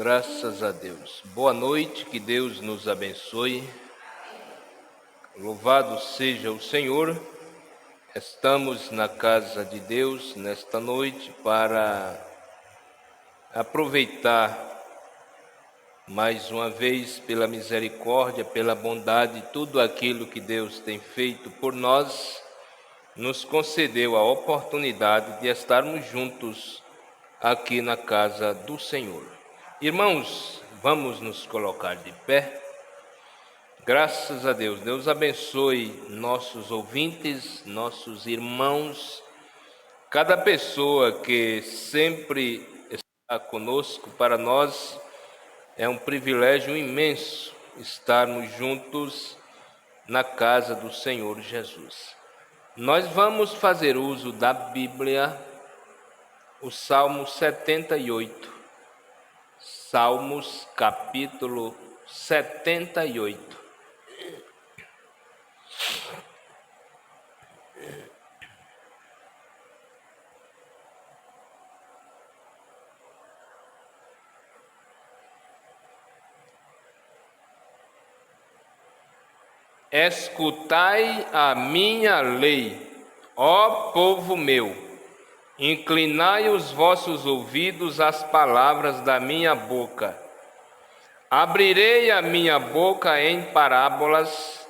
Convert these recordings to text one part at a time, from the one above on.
Graças a Deus. Boa noite, que Deus nos abençoe. Louvado seja o Senhor. Estamos na casa de Deus nesta noite para aproveitar mais uma vez pela misericórdia, pela bondade, tudo aquilo que Deus tem feito por nós, nos concedeu a oportunidade de estarmos juntos aqui na casa do Senhor. Irmãos, vamos nos colocar de pé. Graças a Deus. Deus abençoe nossos ouvintes, nossos irmãos, cada pessoa que sempre está conosco. Para nós é um privilégio imenso estarmos juntos na casa do Senhor Jesus. Nós vamos fazer uso da Bíblia, o Salmo 78. Salmos capítulo 78. Escutai a minha lei, ó povo meu. Inclinai os vossos ouvidos às palavras da minha boca. Abrirei a minha boca em parábolas,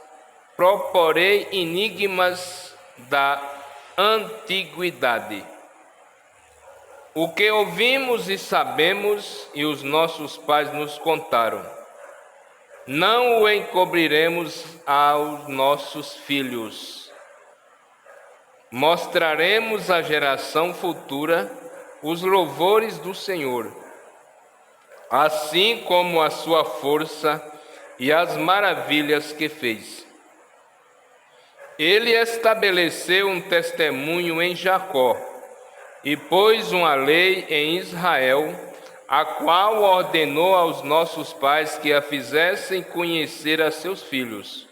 proporei enigmas da antiguidade. O que ouvimos e sabemos, e os nossos pais nos contaram, não o encobriremos aos nossos filhos. Mostraremos à geração futura os louvores do Senhor, assim como a sua força e as maravilhas que fez. Ele estabeleceu um testemunho em Jacó e pôs uma lei em Israel, a qual ordenou aos nossos pais que a fizessem conhecer a seus filhos,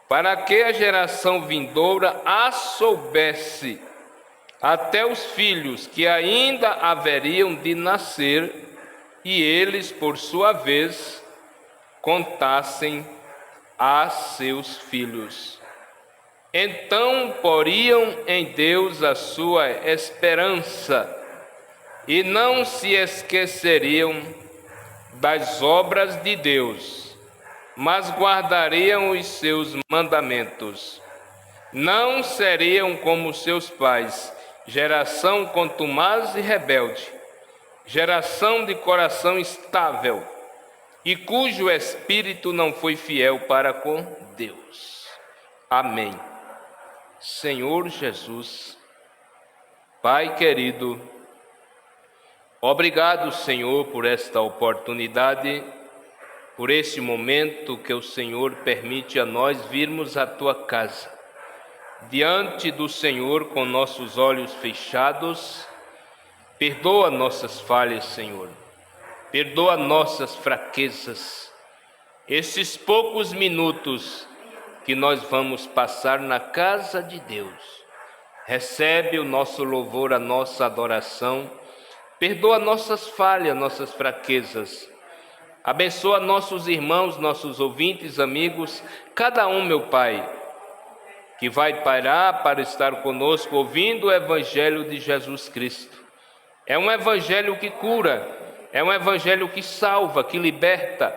para que a geração vindoura a soubesse, até os filhos que ainda haveriam de nascer, e eles, por sua vez, contassem a seus filhos. Então poriam em Deus a sua esperança, e não se esqueceriam das obras de Deus, mas guardariam os seus mandamentos. Não seriam como seus pais, geração contumaz e rebelde, geração de coração instável, e cujo espírito não foi fiel para com Deus. Amém. Senhor Jesus, Pai querido, obrigado, Senhor, por esta oportunidade, por este momento que o Senhor permite a nós virmos à tua casa, diante do Senhor com nossos olhos fechados. Perdoa nossas falhas, Senhor, perdoa nossas fraquezas. Esses poucos minutos que nós vamos passar na casa de Deus, recebe o nosso louvor, a nossa adoração, perdoa nossas falhas, nossas fraquezas. Abençoa nossos irmãos, nossos ouvintes, amigos, cada um, meu Pai, que vai parar para estar conosco ouvindo o Evangelho de Jesus Cristo. É um Evangelho que cura, é um Evangelho que salva, que liberta.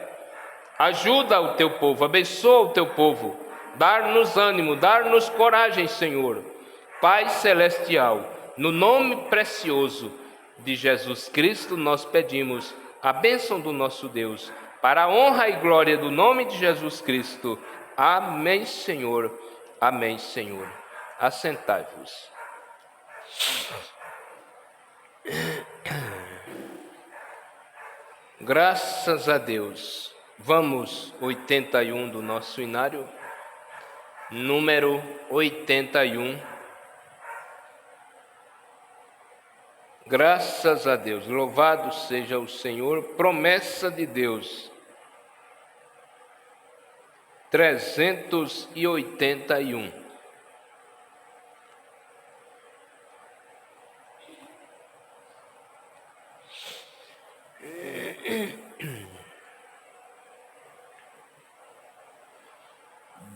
Ajuda o teu povo, abençoa o teu povo, dá-nos ânimo, dá-nos coragem, Senhor. Pai Celestial, no nome precioso de Jesus Cristo, nós pedimos a bênção do nosso Deus, para a honra e glória do nome de Jesus Cristo. Amém, Senhor. Amém, Senhor. Assentai-vos. Graças a Deus. Vamos, 81 do nosso inário, número 81. Graças a Deus, louvado seja o Senhor, promessa de Deus, 381.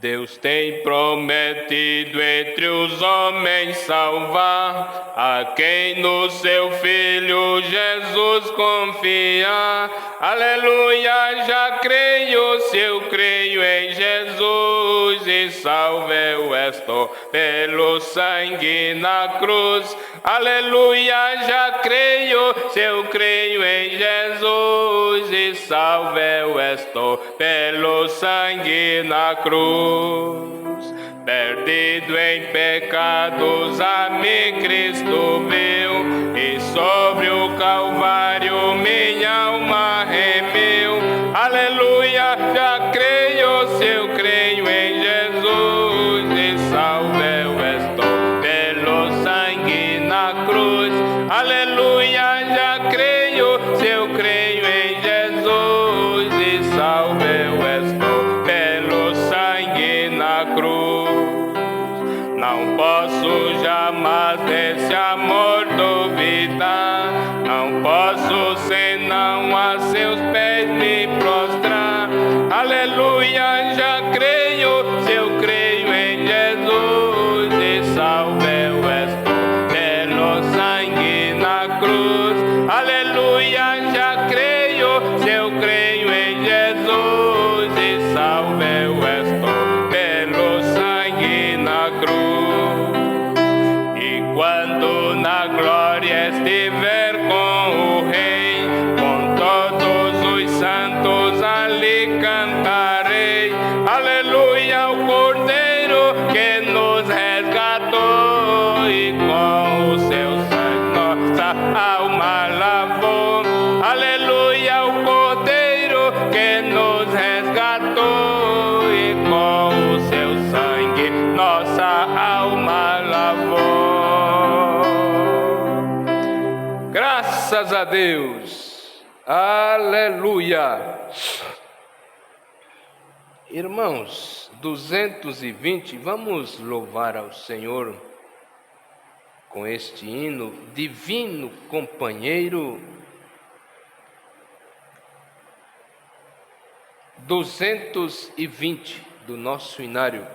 Deus tem prometido entre os homens salvar a quem no seu Filho Jesus confia. Aleluia, já creio, se eu creio em Jesus e salvo eu estou pelo sangue na cruz. Aleluia, já creio, se eu creio em Jesus e salvo eu estou pelo sangue na cruz. Perdido em pecados, a mim Cristo veio e sobre o Calvário minha alma remiu. Aleluia, já creio, se eu creio em Jesus e salvo eu estou pelo sangue na cruz. Aleluia, já creio, se eu creio em Jesus e salvo eu estou pelo sangue na cruz. Não posso jamais desse amor duvidar, não posso senão a seus pés me prostrar. Aleluia, já creio, se eu creio em Jesus e salvo eu estou pelo sangue na cruz. Aleluia, já creio, se eu creio em Jesus e salvo eu estou pelo sangue na cruz. E quando na glória estiver com o Rei, com todos os santos ali cantarei. Aleluia, o Cordeiro que nos resgatou e com o seu sangue nossa alma lavou. Aleluia, o Cordeiro que nos resgatou e com o seu sangue nossa alma lavou. Graças a Deus. Aleluia. Irmãos, 220, vamos louvar ao Senhor com este hino, Divino Companheiro. 220 do nosso hinário.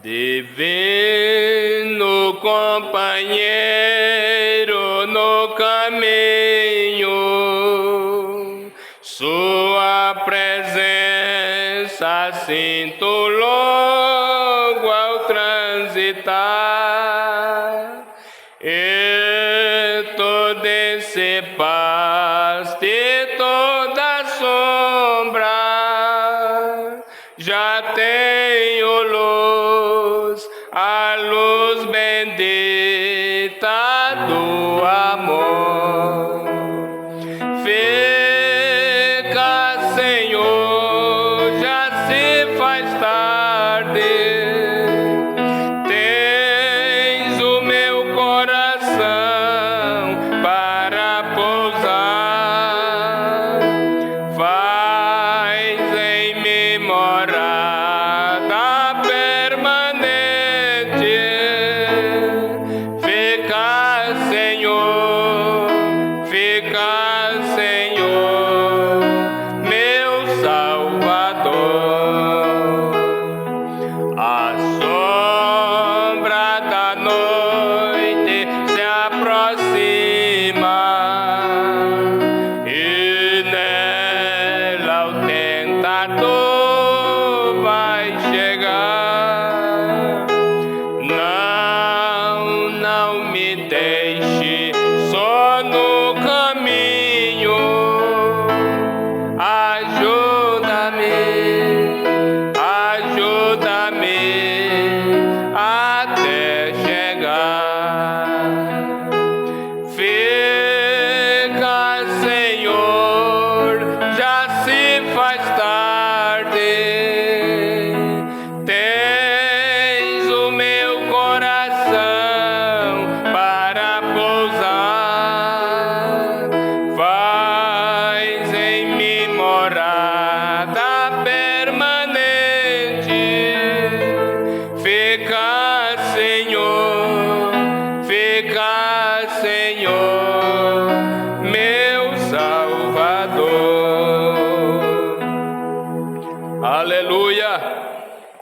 Divino companheiro no caminho, sua presença sinto logo ao transitar, e tu dissipaste toda sombra, já tenho luz, a luz bendita do amor. Fica, Senhor, já se faz tarde, tens o meu coração para pousar, faz em mim morada permanente. Fica, Senhor, meu Salvador. A sombra da noite se aproxima e nela o tentador vai chegar. Não me deixe só no caminho, ajuda-me até chegar. Fica, Senhor, já se faz tarde,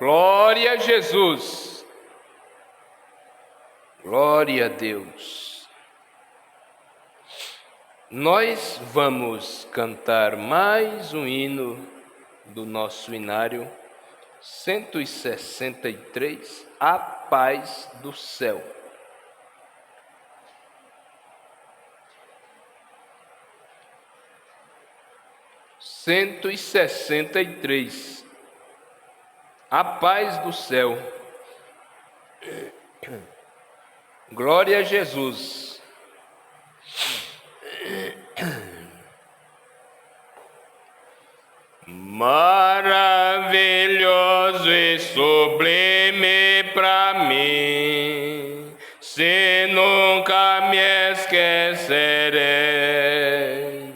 Glória a Jesus. Glória a Deus. Nós vamos cantar mais um hino do nosso inário 163, A Paz do Céu. A paz do céu. Glória a Jesus. Maravilhoso e sublime para mim, se nunca me esquecerei,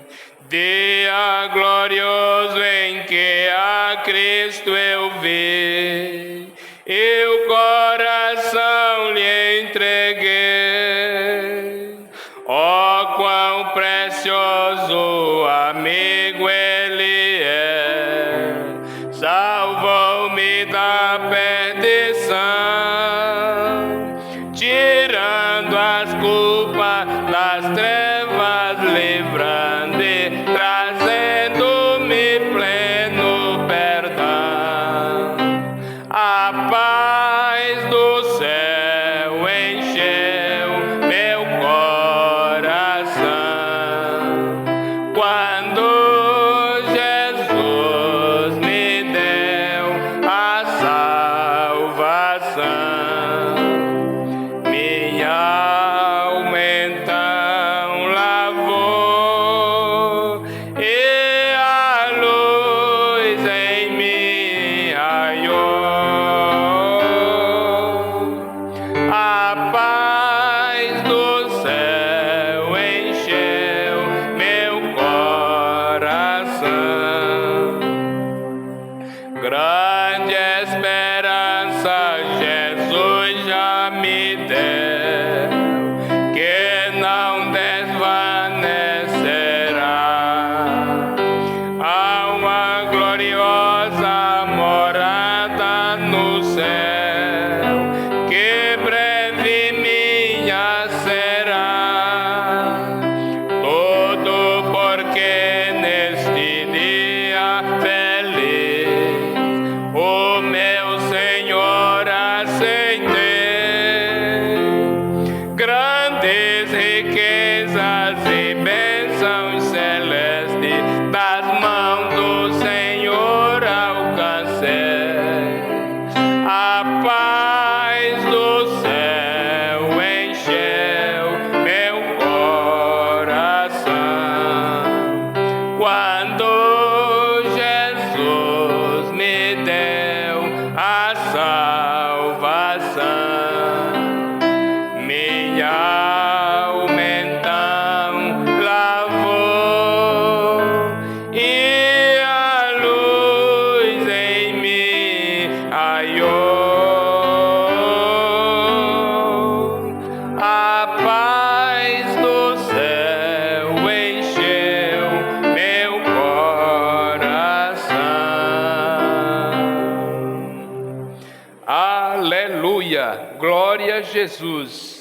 dia glorioso em que a Cristo eu vi, e o coração lhe entreguei. Oh, quão precioso amigo ele é, salvou-me da perdição, tirando as culpas das trevas, livrando e trazendo-me pleno perdão. A paz do céu encheu meu coração quando Jesus me deu a salvação. Minha alma então lavou e a luz em mim raiou. A paz do céu encheu meu coração. Grande esperança Jesus já me deu, que não desvanecerá. Há uma gloriosa morada no céu, que breve minha será. Tudo porque neste dia feliz o meu Senhor aceitei. Grandes riquezas e bênçãos celestes das mãos do Senhor alcancei. A paz do céu encheu meu coração quando Jesus me deu a salvação. Minha alma então lavou e a luz em mim raiou. A paz do céu encheu meu coração. Aleluia! Glória a Jesus!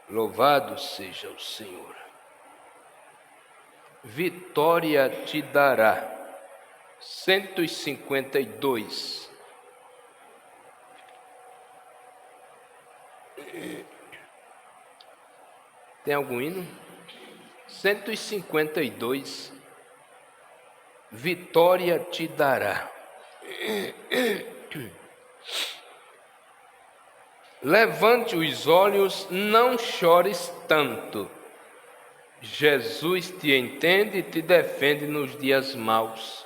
Louvado seja o Senhor. Vitória te dará. 152. Tem algum hino? 152. Vitória te dará. Levante os olhos, não chores tanto. Jesus te entende e te defende nos dias maus.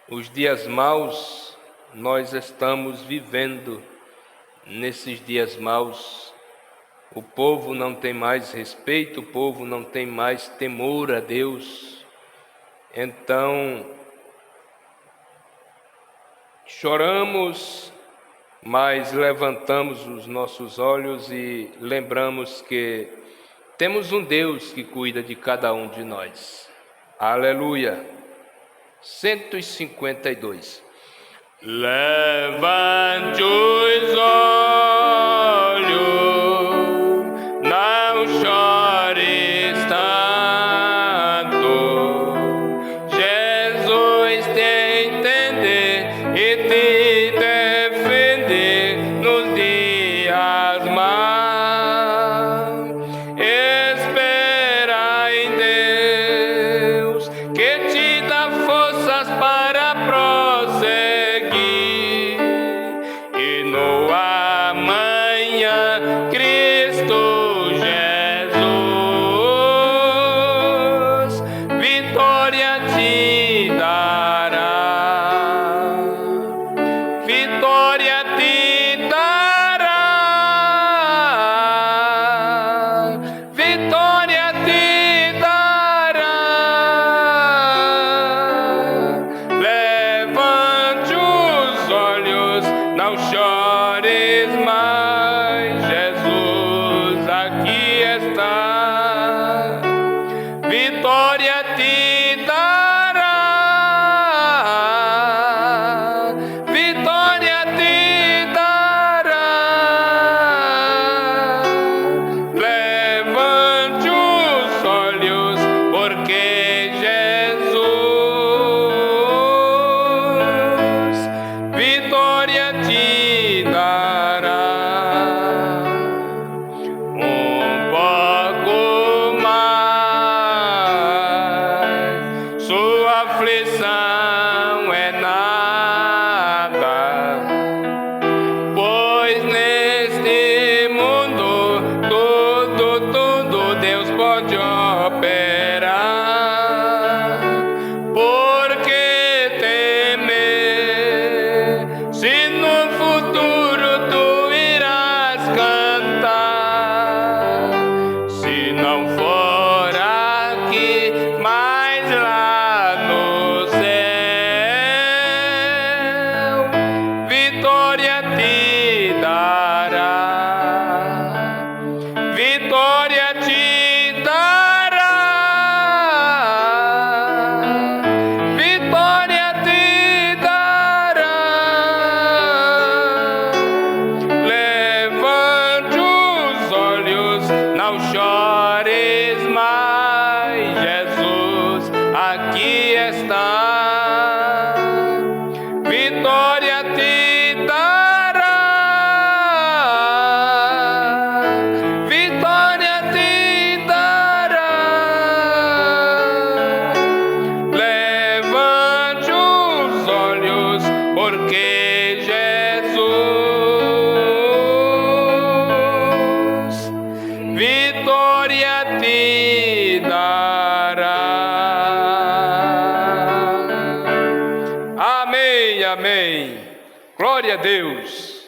Os dias maus nós estamos vivendo. Nesses dias maus, o povo não tem mais respeito, o povo não tem mais temor a Deus. Então, choramos, mas levantamos os nossos olhos e lembramos que temos um Deus que cuida de cada um de nós. Aleluia! 152. Levante os olhos, não chores tanto. Jesus te entender e te defender nos dias maus. Espera em Deus, que te dá forças para prosseguir. E no amanhã, Cristo Jesus vitória te dará. Vitória te dará. Vitória te dará. Levante os olhos, não chores mais. Jesus aqui está. Vitória te dará. Vitória te dará. Levante os olhos, porque Jesus vitória te dará. Um pouco mais, sua aflição é nada, pois neste mundo tudo Deus pode operar. Por que temer, se no futuro tu irás cantar? Se não for aqui, mas lá no céu, vitória te dará. Vitória te dará. Vitória te dará. Levante os olhos, não chores mais. Jesus aqui está. Vitória te dará. Vitória te dará. Levante os olhos, porque Jesus vitória te dará. Amém, amém. Glória a Deus.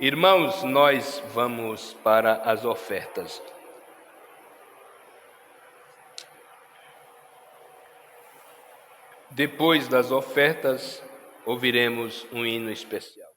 Irmãos, nós vamos para as ofertas. Depois das ofertas, ouviremos um hino especial.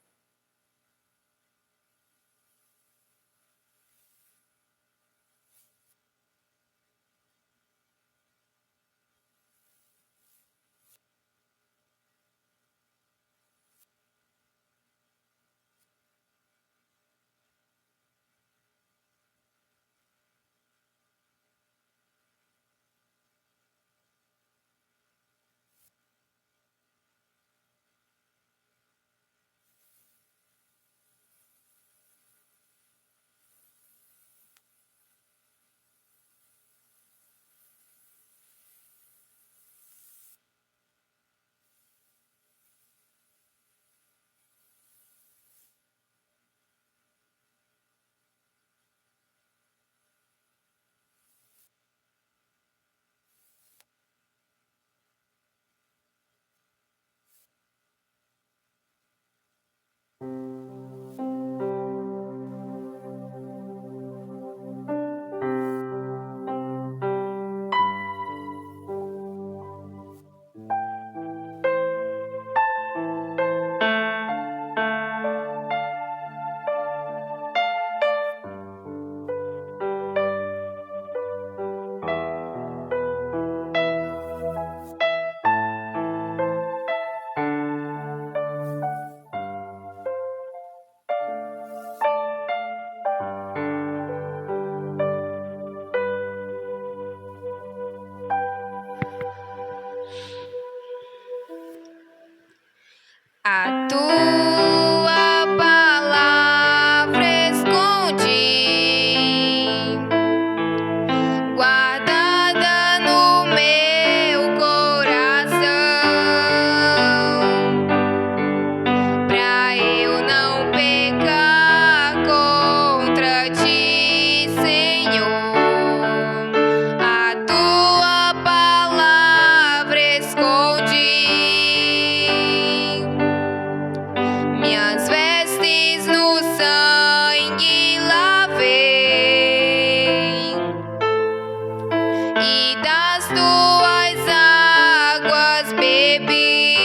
e das tuas águas bebi,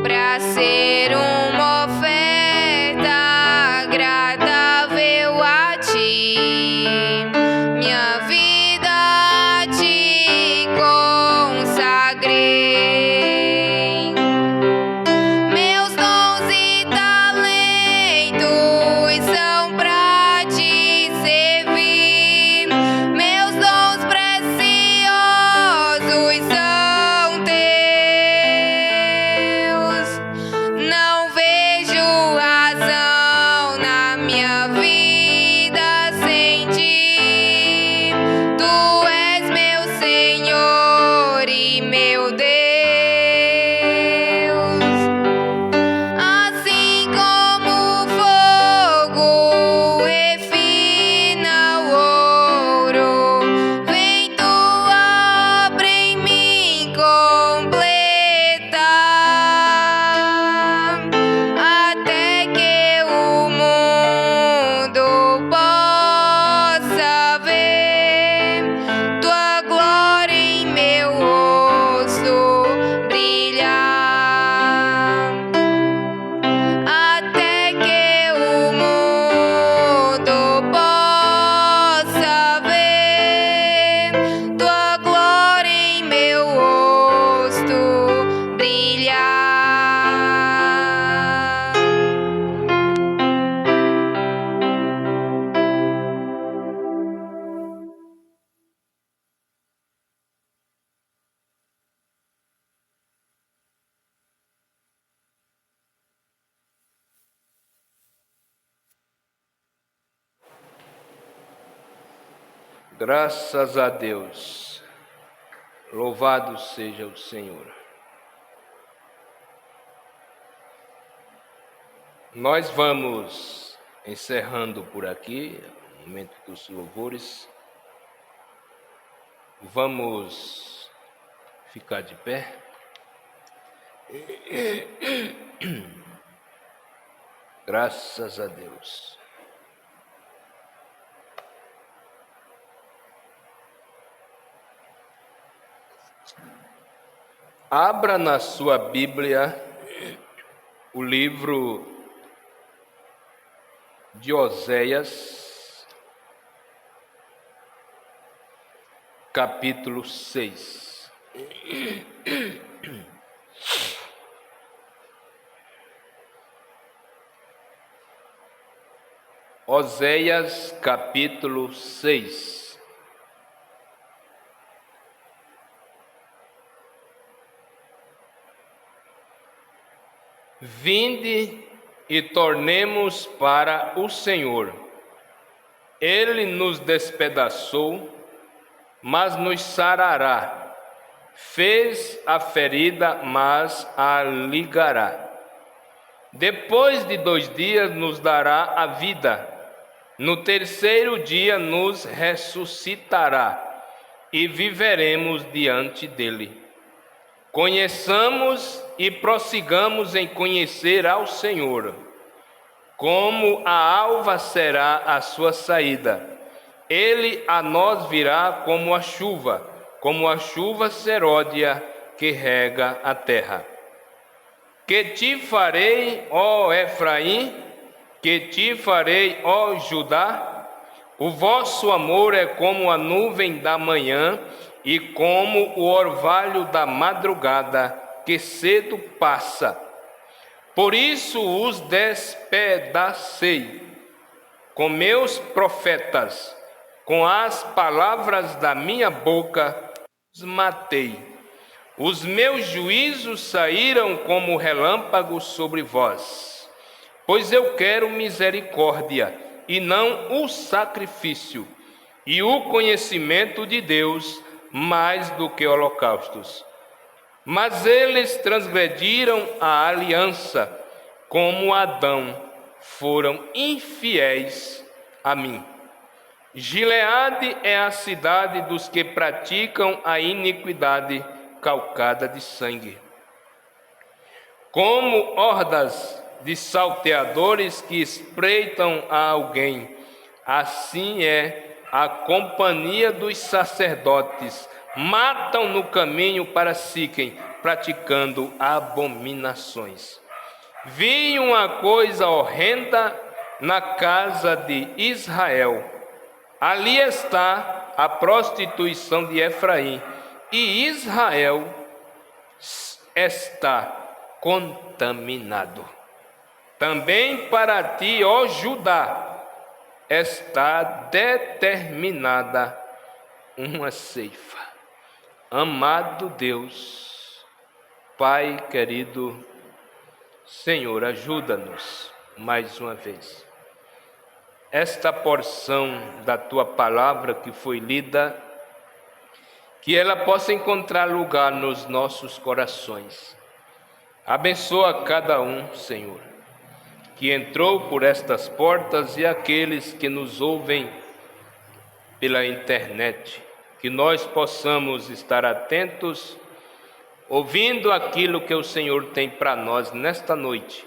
pra ser uma oferta agradável a ti. Minha vida te consagrei, meus dons e talentos são pra te servir, meus dons preciosos são teus. Não vejo razão na minha vida sem ti. Tu és meu Senhor e meu Deus. Assim como o fogo refina o ouro, vem tua obra em mim completar, até que o mundo possa ver tua glória em meu rosto brilhar, até que o mundo possa ver tua glória em meu rosto brilhar. Graças a Deus. Louvado seja o Senhor. Nós vamos encerrando por aqui o momento dos louvores. Vamos ficar de pé. Graças a Deus. Abra na sua Bíblia o livro de Oséias, capítulo 6. Oséias, capítulo 6. Vinde e tornemos para o Senhor. Ele nos despedaçou, mas nos sarará. Fez a ferida, mas a ligará. Depois de 2 dias nos dará a vida. No terceiro dia nos ressuscitará e viveremos diante dele. Conheçamos e prossigamos em conhecer ao Senhor. Como a alva será a sua saída, ele a nós virá como a chuva seródia que rega a terra. Que te farei, ó Efraim? Que te farei, ó Judá? O vosso amor é como a nuvem da manhã e como o orvalho da madrugada que cedo passa. Por isso os despedacei com meus profetas, com as palavras da minha boca os matei. Os meus juízos saíram como relâmpagos sobre vós, pois eu quero misericórdia e não o sacrifício, e o conhecimento de Deus mais do que holocaustos. Mas eles transgrediram a aliança, como Adão, foram infiéis a mim. Gileade é a cidade dos que praticam a iniquidade calcada de sangue. Como hordas de salteadores que espreitam a alguém, assim é a companhia dos sacerdotes, matam no caminho para Siquém, praticando abominações. Vi uma coisa horrenda na casa de Israel. Ali está a prostituição de Efraim, e Israel está contaminado. Também para ti, ó Judá, está determinada uma ceifa. Amado Deus, Pai querido, Senhor, ajuda-nos mais uma vez. Esta porção da tua palavra que foi lida, que ela possa encontrar lugar nos nossos corações. Abençoa cada um, Senhor, que entrou por estas portas e aqueles que nos ouvem pela internet, que nós possamos estar atentos, ouvindo aquilo que o Senhor tem para nós nesta noite.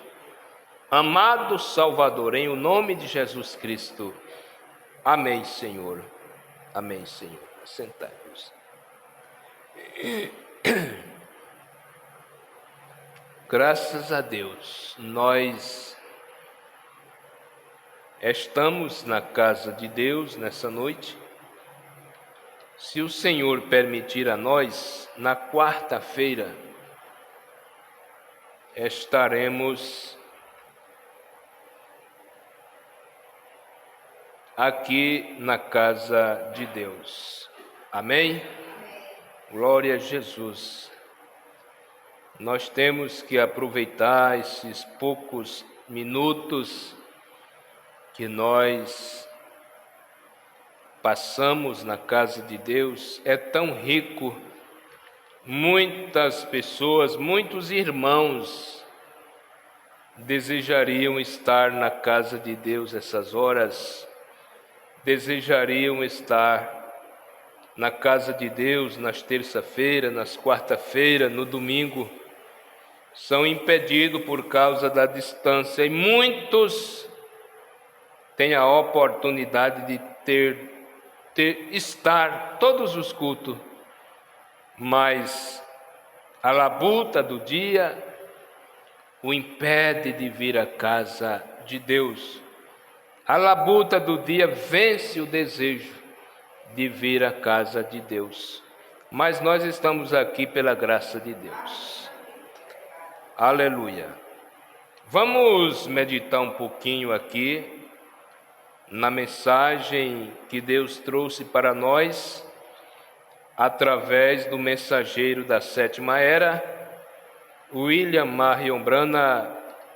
Amado Salvador, em o nome de Jesus Cristo. Amém, Senhor. Amém, Senhor. Sentai-vos. Graças a Deus, nós estamos na casa de Deus nessa noite. Se o Senhor permitir a nós, na quarta-feira, estaremos aqui na casa de Deus. Amém? Glória a Jesus. Nós temos que aproveitar esses poucos minutos que nós passamos na casa de Deus. É tão rico. Muitas pessoas, muitos irmãos desejariam estar na casa de Deus essas horas, desejariam estar na casa de Deus nas terça-feiras, nas quarta-feiras, no domingo, são impedidos por causa da distância, e muitos têm a oportunidade de estar todos os cultos, mas a labuta do dia o impede de vir à casa de Deus. A labuta do dia vence o desejo de vir à casa de Deus. Mas nós estamos aqui pela graça de Deus. Aleluia. Vamos meditar um pouquinho aqui na mensagem que Deus trouxe para nós através do mensageiro da sétima era, William Marion Branham,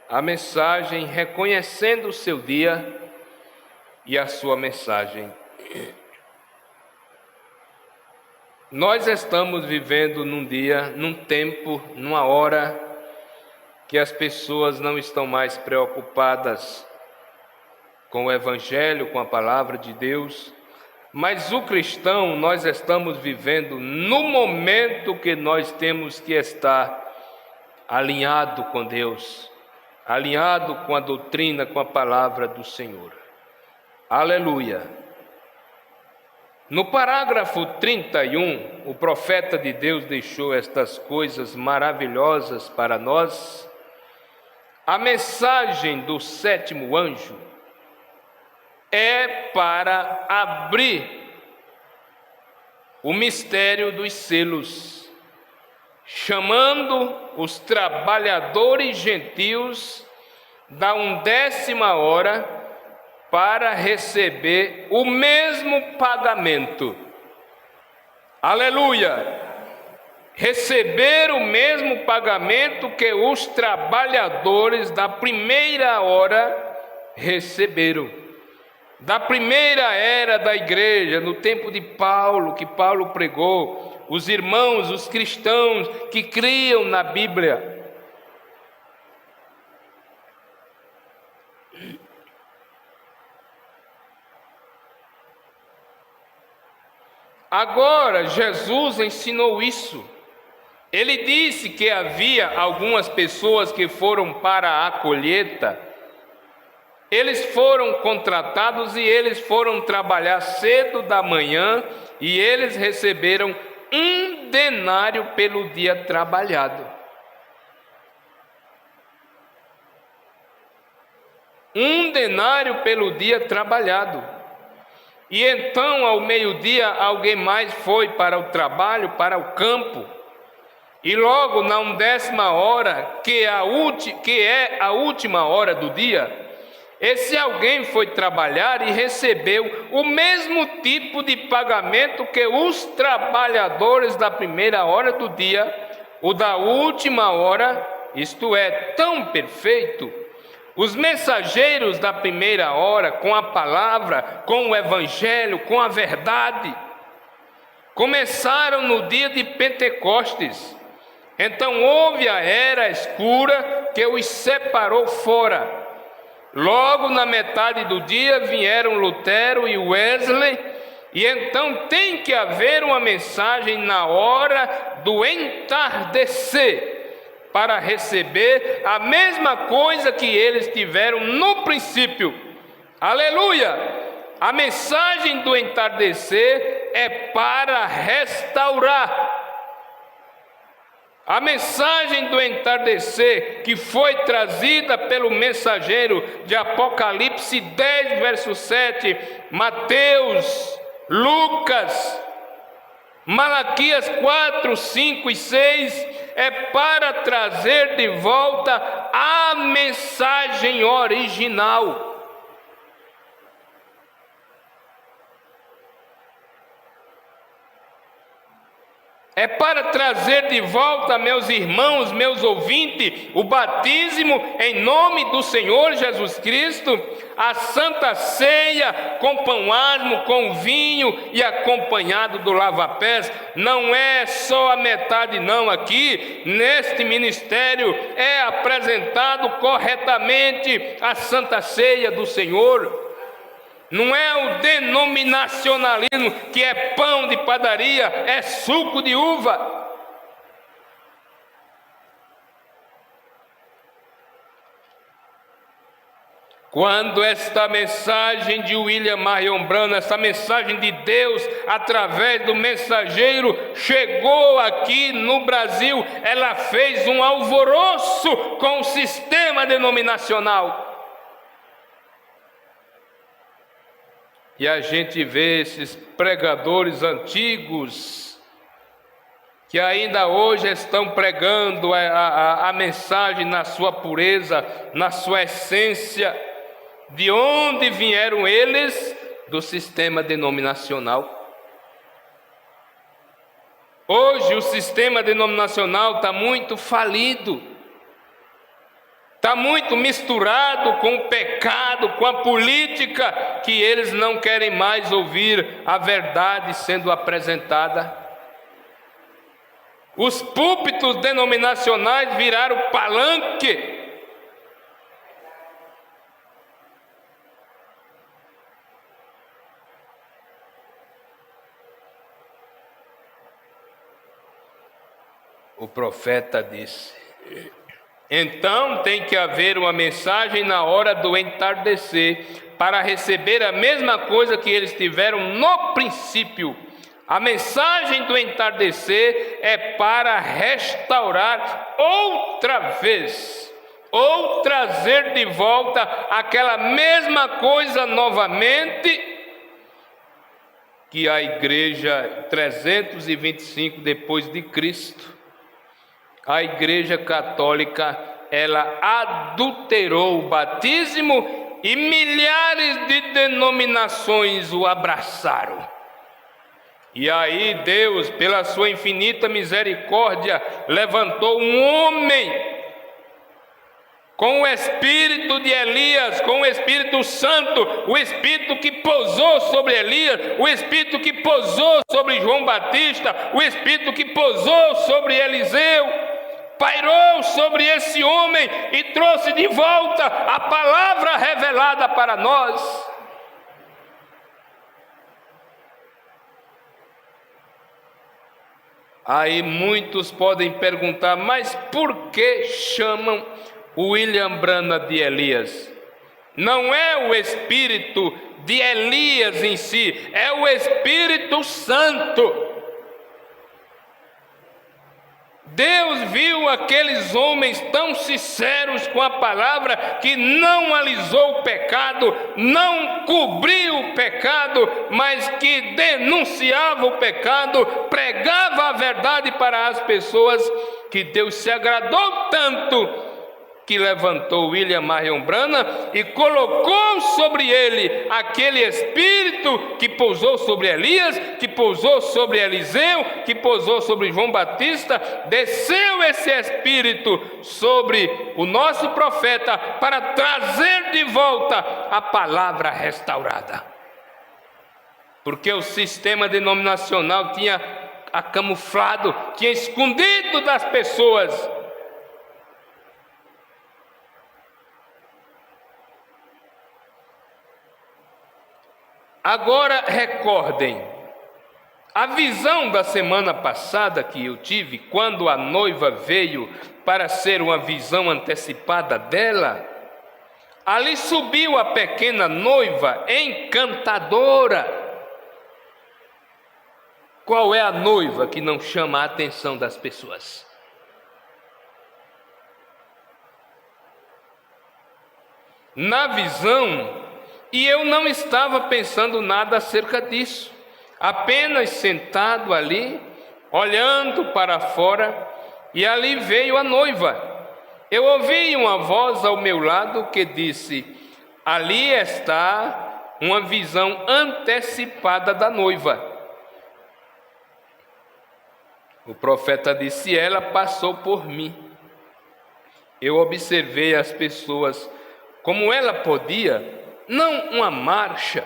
a mensagem reconhecendo o seu dia e a sua mensagem. Nós estamos vivendo num dia, num tempo, numa hora que as pessoas não estão mais preocupadas com o Evangelho, com a palavra de Deus, mas o cristão, nós estamos vivendo no momento que nós temos que estar alinhado com Deus, alinhado com a doutrina, com a palavra do Senhor. Aleluia. No parágrafo 31, o profeta de Deus deixou estas coisas maravilhosas para nós. A mensagem do sétimo anjo é para abrir o mistério dos selos, chamando os trabalhadores gentios da 11ª hora para receber o mesmo pagamento. Aleluia! Receber o mesmo pagamento que os trabalhadores da primeira hora receberam. Da primeira era da igreja, no tempo de Paulo, que Paulo pregou, os irmãos, os cristãos que criam na Bíblia. Agora, Jesus ensinou isso. Ele disse que havia algumas pessoas que foram para a colheita. Eles foram contratados e eles foram trabalhar cedo da manhã e eles receberam 1 denário pelo dia trabalhado. 1 denário pelo dia trabalhado. E então, ao meio-dia, alguém mais foi para o trabalho, para o campo. E logo na 10ª hora, que é a última hora do dia, esse alguém foi trabalhar e recebeu o mesmo tipo de pagamento que os trabalhadores da primeira hora do dia, o da última hora, isto é, tão perfeito. Os mensageiros da primeira hora, com a palavra, com o evangelho, com a verdade, começaram no dia de Pentecostes. Então houve a era escura que os separou fora. Logo na metade do dia vieram Lutero e Wesley, e então tem que haver uma mensagem na hora do entardecer, para receber a mesma coisa que eles tiveram no princípio. Aleluia! A mensagem do entardecer é para restaurar. A mensagem do entardecer que foi trazida pelo mensageiro de Apocalipse 10, verso 7, Mateus, Lucas, Malaquias 4, 5 e 6, é para trazer de volta a mensagem original. É para trazer de volta, meus irmãos, meus ouvintes, o batismo em nome do Senhor Jesus Cristo, a Santa Ceia com pão asmo, com vinho e acompanhado do lava-pés. Não é só a metade não aqui, neste ministério é apresentado corretamente a Santa Ceia do Senhor. Não é o denominacionalismo que é pão de padaria, é suco de uva. Quando esta mensagem de William Marion Branham, essa mensagem de Deus através do mensageiro chegou aqui no Brasil, ela fez um alvoroço com o sistema denominacional. E a gente vê esses pregadores antigos que ainda hoje estão pregando a mensagem na sua pureza, na sua essência. De onde vieram eles? Do sistema denominacional. Hoje o sistema denominacional está muito falido. Está muito misturado com o pecado, com a política, que eles não querem mais ouvir a verdade sendo apresentada. Os púlpitos denominacionais viraram palanque. O profeta disse: então tem que haver uma mensagem na hora do entardecer, para receber a mesma coisa que eles tiveram no princípio. A mensagem do entardecer é para restaurar outra vez, ou trazer de volta aquela mesma coisa novamente, que a igreja 325 depois de Cristo, a Igreja Católica, ela adulterou o batismo e milhares de denominações o abraçaram. E aí Deus, pela sua infinita misericórdia, levantou um homem com o espírito de Elias, com o Espírito Santo, o Espírito que pousou sobre Elias, o Espírito que pousou sobre João Batista, o Espírito que pousou sobre Eliseu, pairou sobre esse homem e trouxe de volta a palavra revelada para nós. Aí muitos podem perguntar, mas por que chamam William Branham de Elias? Não é o espírito de Elias em si, é o Espírito Santo. Deus viu aqueles homens tão sinceros com a palavra, que não alisou o pecado, não cobriu o pecado, mas que denunciava o pecado, pregava a verdade para as pessoas, que Deus se agradou tanto que levantou William Marion Branham e colocou sobre ele aquele espírito que pousou sobre Elias, que pousou sobre Eliseu, que pousou sobre João Batista. Desceu esse espírito sobre o nosso profeta para trazer de volta a palavra restaurada. Porque o sistema denominacional tinha camuflado, tinha escondido das pessoas. Agora recordem, a visão da semana passada que eu tive, quando a noiva veio para ser uma visão antecipada dela, ali subiu a pequena noiva encantadora. Qual é a noiva que não chama a atenção das pessoas? Na visão, e eu não estava pensando nada acerca disso, apenas sentado ali, olhando para fora, e ali veio a noiva. Eu ouvi uma voz ao meu lado que disse: ali está uma visão antecipada da noiva. O profeta disse: ela passou por mim. Eu observei as pessoas, como ela podia, não uma marcha,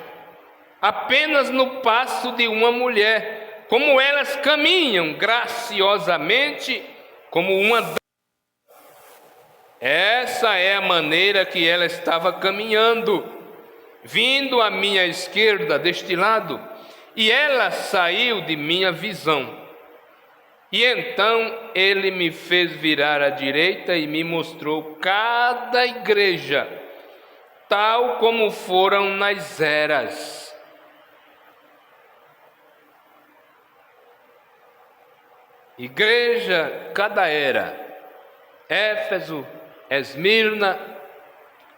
apenas no passo de uma mulher, como elas caminham graciosamente, como uma dama. Essa é a maneira que ela estava caminhando, vindo à minha esquerda, deste lado, e ela saiu de minha visão. E então ele me fez virar à direita e me mostrou cada igreja, tal como foram nas eras. Igreja, cada era, Éfeso, Esmirna,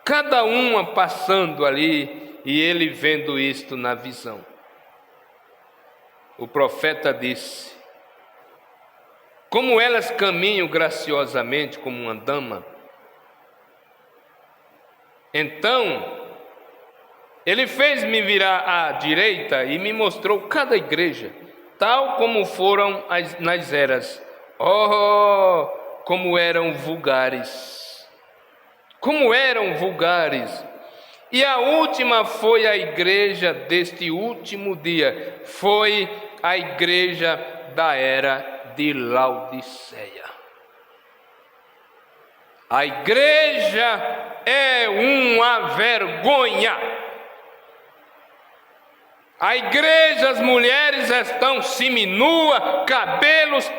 cada uma passando ali, e ele vendo isto na visão. O profeta disse: como elas caminham graciosamente como uma dama. Então, ele fez-me virar à direita e me mostrou cada igreja, tal como foram nas eras. Oh, como eram vulgares! Como eram vulgares! E a última foi a igreja deste último dia, foi a igreja da era de Laodiceia. A igreja é uma vergonha. A igreja, as mulheres estão seminua, cabelos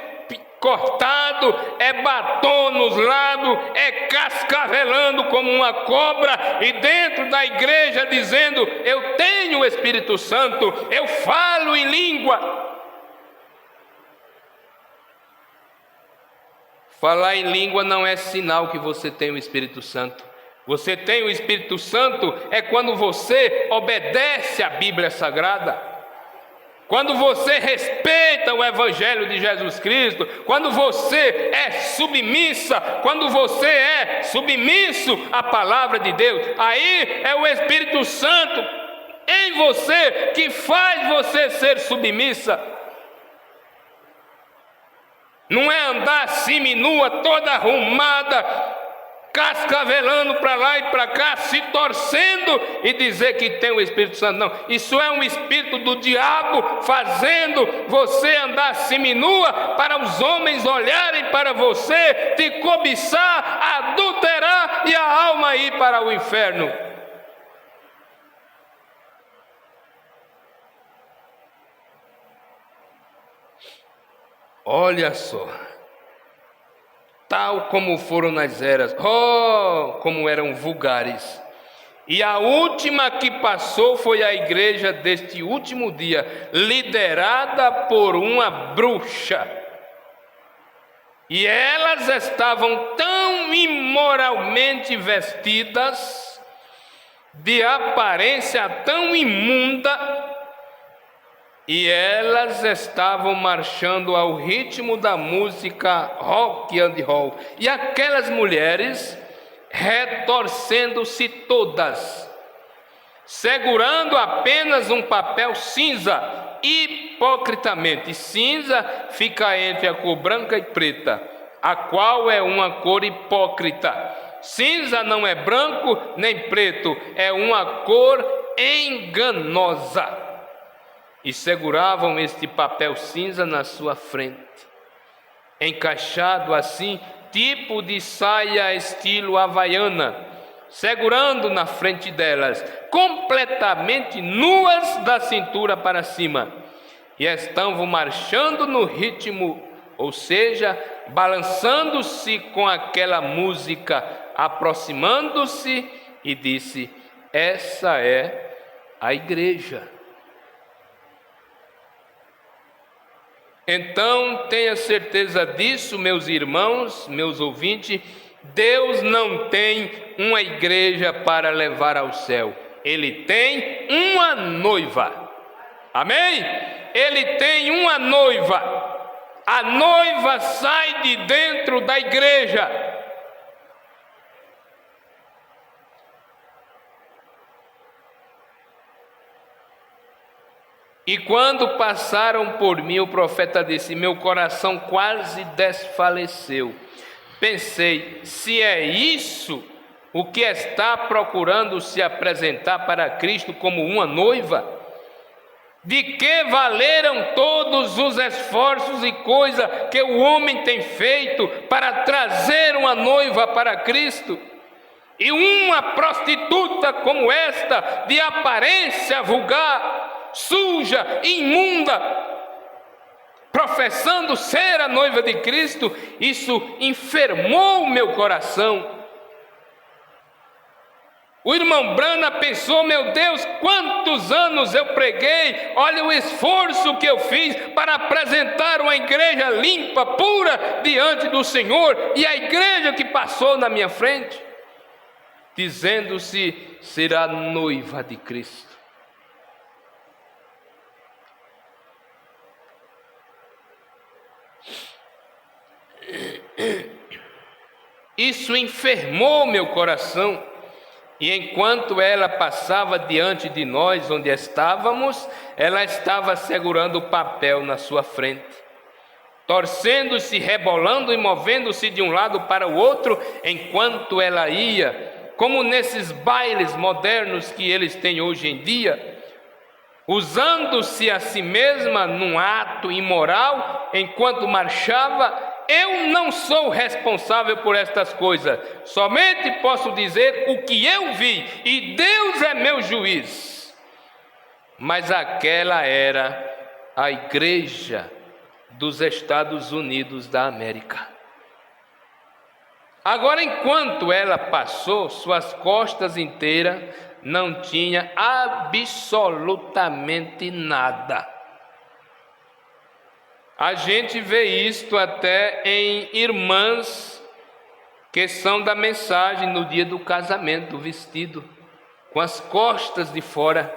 cortados, é batom nos lábios, é cascavelando como uma cobra, e dentro da igreja dizendo: eu tenho o Espírito Santo, eu falo em língua. Falar em língua não é sinal que você tem o Espírito Santo. Você tem o Espírito Santo é quando você obedece à Bíblia Sagrada, quando você respeita o Evangelho de Jesus Cristo, quando você é submissa, quando você é submisso à palavra de Deus. Aí é o Espírito Santo em você que faz você ser submissa. Não é andar seminua, toda arrumada, cascavelando para lá e para cá, se torcendo e dizer que tem o Espírito Santo. Não, isso é um espírito do diabo fazendo você andar seminua para os homens olharem para você, te cobiçar, adulterar e a alma ir para o inferno. Olha só, tal como foram nas eras, oh, como eram vulgares. E a última que passou foi a igreja deste último dia, liderada por uma bruxa. E elas estavam tão imoralmente vestidas, de aparência tão imunda, e elas estavam marchando ao ritmo da música rock and roll. E aquelas mulheres retorcendo-se todas, segurando apenas um papel cinza, hipocritamente. Cinza fica entre a cor branca e preta, a qual é uma cor hipócrita. Cinza não é branco nem preto, é uma cor enganosa. E seguravam este papel cinza na sua frente, encaixado assim, tipo de saia estilo havaiana, segurando na frente delas, completamente nuas da cintura para cima, e estavam marchando no ritmo, ou seja, balançando-se com aquela música, aproximando-se, e disse: essa é a igreja. Então, tenha certeza disso, meus irmãos, meus ouvintes, Deus não tem uma igreja para levar ao céu, Ele tem uma noiva, amém? Ele tem uma noiva, a noiva sai de dentro da igreja. E quando passaram por mim, o profeta disse: meu coração quase desfaleceu. Pensei, se é isso o que está procurando se apresentar para Cristo como uma noiva, de que valeram todos os esforços e coisa que o homem tem feito para trazer uma noiva para Cristo? E uma prostituta como esta, de aparência vulgar, suja, imunda, professando ser a noiva de Cristo, isso enfermou o meu coração. O irmão Brana pensou: meu Deus, quantos anos eu preguei, olha o esforço que eu fiz para apresentar uma igreja limpa, pura diante do Senhor, e a igreja que passou na minha frente, dizendo-se ser a noiva de Cristo. Isso enfermou meu coração, e enquanto ela passava diante de nós onde estávamos, ela estava segurando o papel na sua frente, torcendo-se, rebolando e movendo-se de um lado para o outro, enquanto ela ia, como nesses bailes modernos que eles têm hoje em dia, usando-se a si mesma num ato imoral, enquanto marchava. Eu não sou responsável por estas coisas, somente posso dizer o que eu vi, e Deus é meu juiz. Mas aquela era a igreja dos Estados Unidos da América. Agora, enquanto ela passou, suas costas inteiras não tinha absolutamente nada. A gente vê isto até em irmãs que são da mensagem no dia do casamento, vestido com as costas de fora.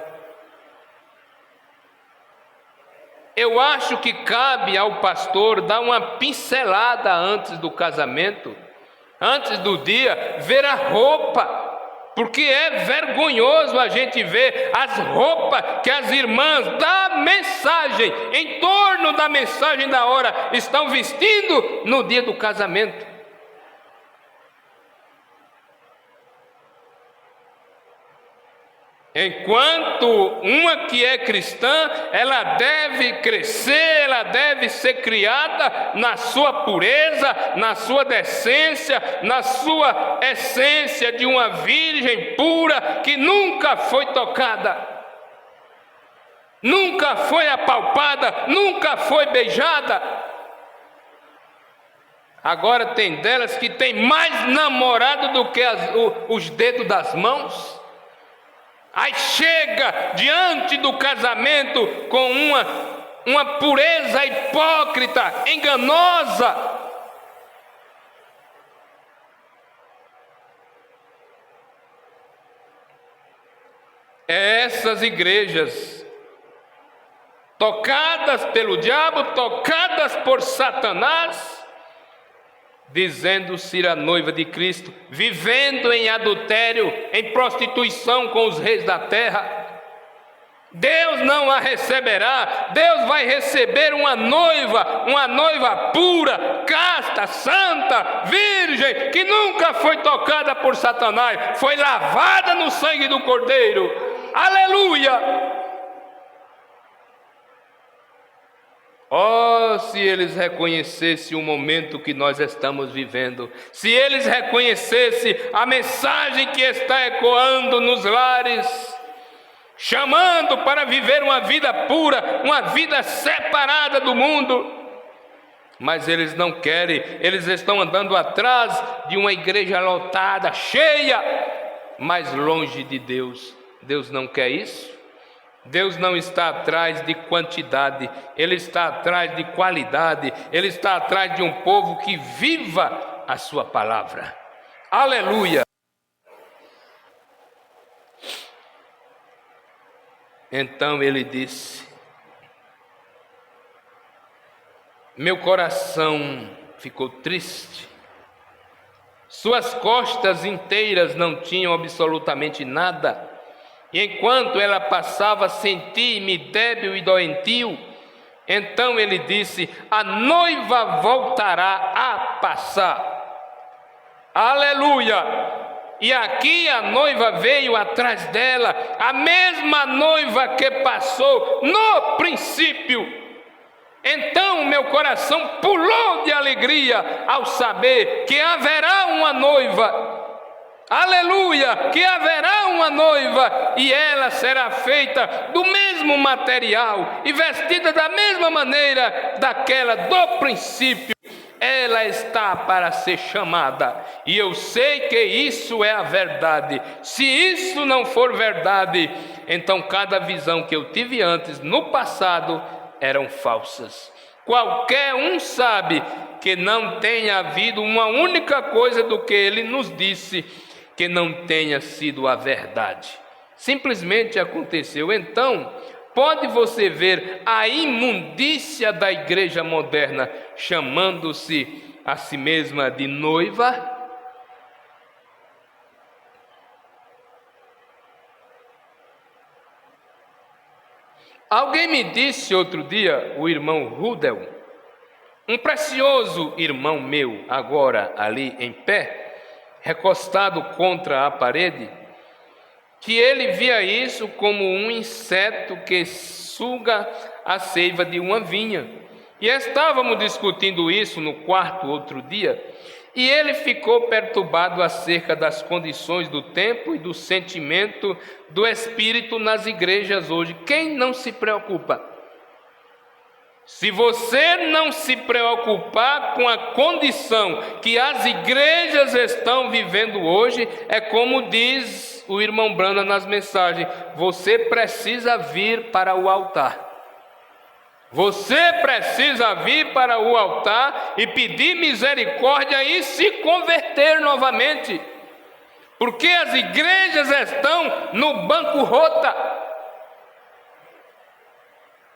Eu acho que cabe ao pastor dar uma pincelada antes do casamento, antes do dia, ver a roupa, porque é vergonhoso a gente ver as roupas que as irmãs da mensagem, em torno da mensagem da hora, estão vestindo no dia do casamento. Enquanto uma que é cristã, ela deve crescer, ela deve ser criada na sua pureza, na sua decência, na sua essência de uma virgem pura que nunca foi tocada, nunca foi apalpada, nunca foi beijada. Agora tem delas que tem mais namorado do que os dedos das mãos. Aí chega diante do casamento com uma pureza hipócrita, enganosa. Essas igrejas, tocadas pelo diabo, tocadas por Satanás, dizendo-se a noiva de Cristo, vivendo em adultério, em prostituição com os reis da terra, Deus não a receberá. Deus vai receber uma noiva pura, casta, santa, virgem, que nunca foi tocada por Satanás, foi lavada no sangue do Cordeiro. Aleluia! Oh, se eles reconhecessem o momento que nós estamos vivendo, se eles reconhecessem a mensagem que está ecoando nos lares, chamando para viver uma vida pura, uma vida separada do mundo, mas eles não querem, eles estão andando atrás de uma igreja lotada, cheia, mas longe de Deus. Deus não quer isso. Deus não está atrás de quantidade, Ele está atrás de qualidade, Ele está atrás de um povo que viva a sua palavra. Aleluia! Então ele disse: meu coração ficou triste, suas costas inteiras não tinham absolutamente nada. E enquanto ela passava, senti-me débil e doentio. Então ele disse: a noiva voltará a passar. Aleluia! E aqui a noiva veio atrás dela, a mesma noiva que passou no princípio. Então meu coração pulou de alegria ao saber que haverá uma noiva. Aleluia, que haverá uma noiva e ela será feita do mesmo material e vestida da mesma maneira daquela do princípio. Ela está para ser chamada e eu sei que isso é a verdade. Se isso não for verdade, então cada visão que eu tive antes, no passado, eram falsas. Qualquer um sabe que não tenha havido uma única coisa do que ele nos disse que não tenha sido a verdade. Simplesmente aconteceu. Então, pode você ver a imundícia da igreja moderna, chamando-se a si mesma de noiva? Alguém me disse outro dia, o irmão Rudel, um precioso irmão meu, agora ali em pé, recostado contra a parede, que ele via isso como um inseto que suga a seiva de uma vinha. E estávamos discutindo isso no quarto outro dia, e ele ficou perturbado acerca das condições do tempo e do sentimento do Espírito nas igrejas hoje. Quem não se preocupa? Se você não se preocupar com a condição que as igrejas estão vivendo hoje, é como diz o irmão Brana nas mensagens, você precisa vir para o altar. Você precisa vir para o altar e pedir misericórdia e se converter novamente. Porque as igrejas estão no bancarrota.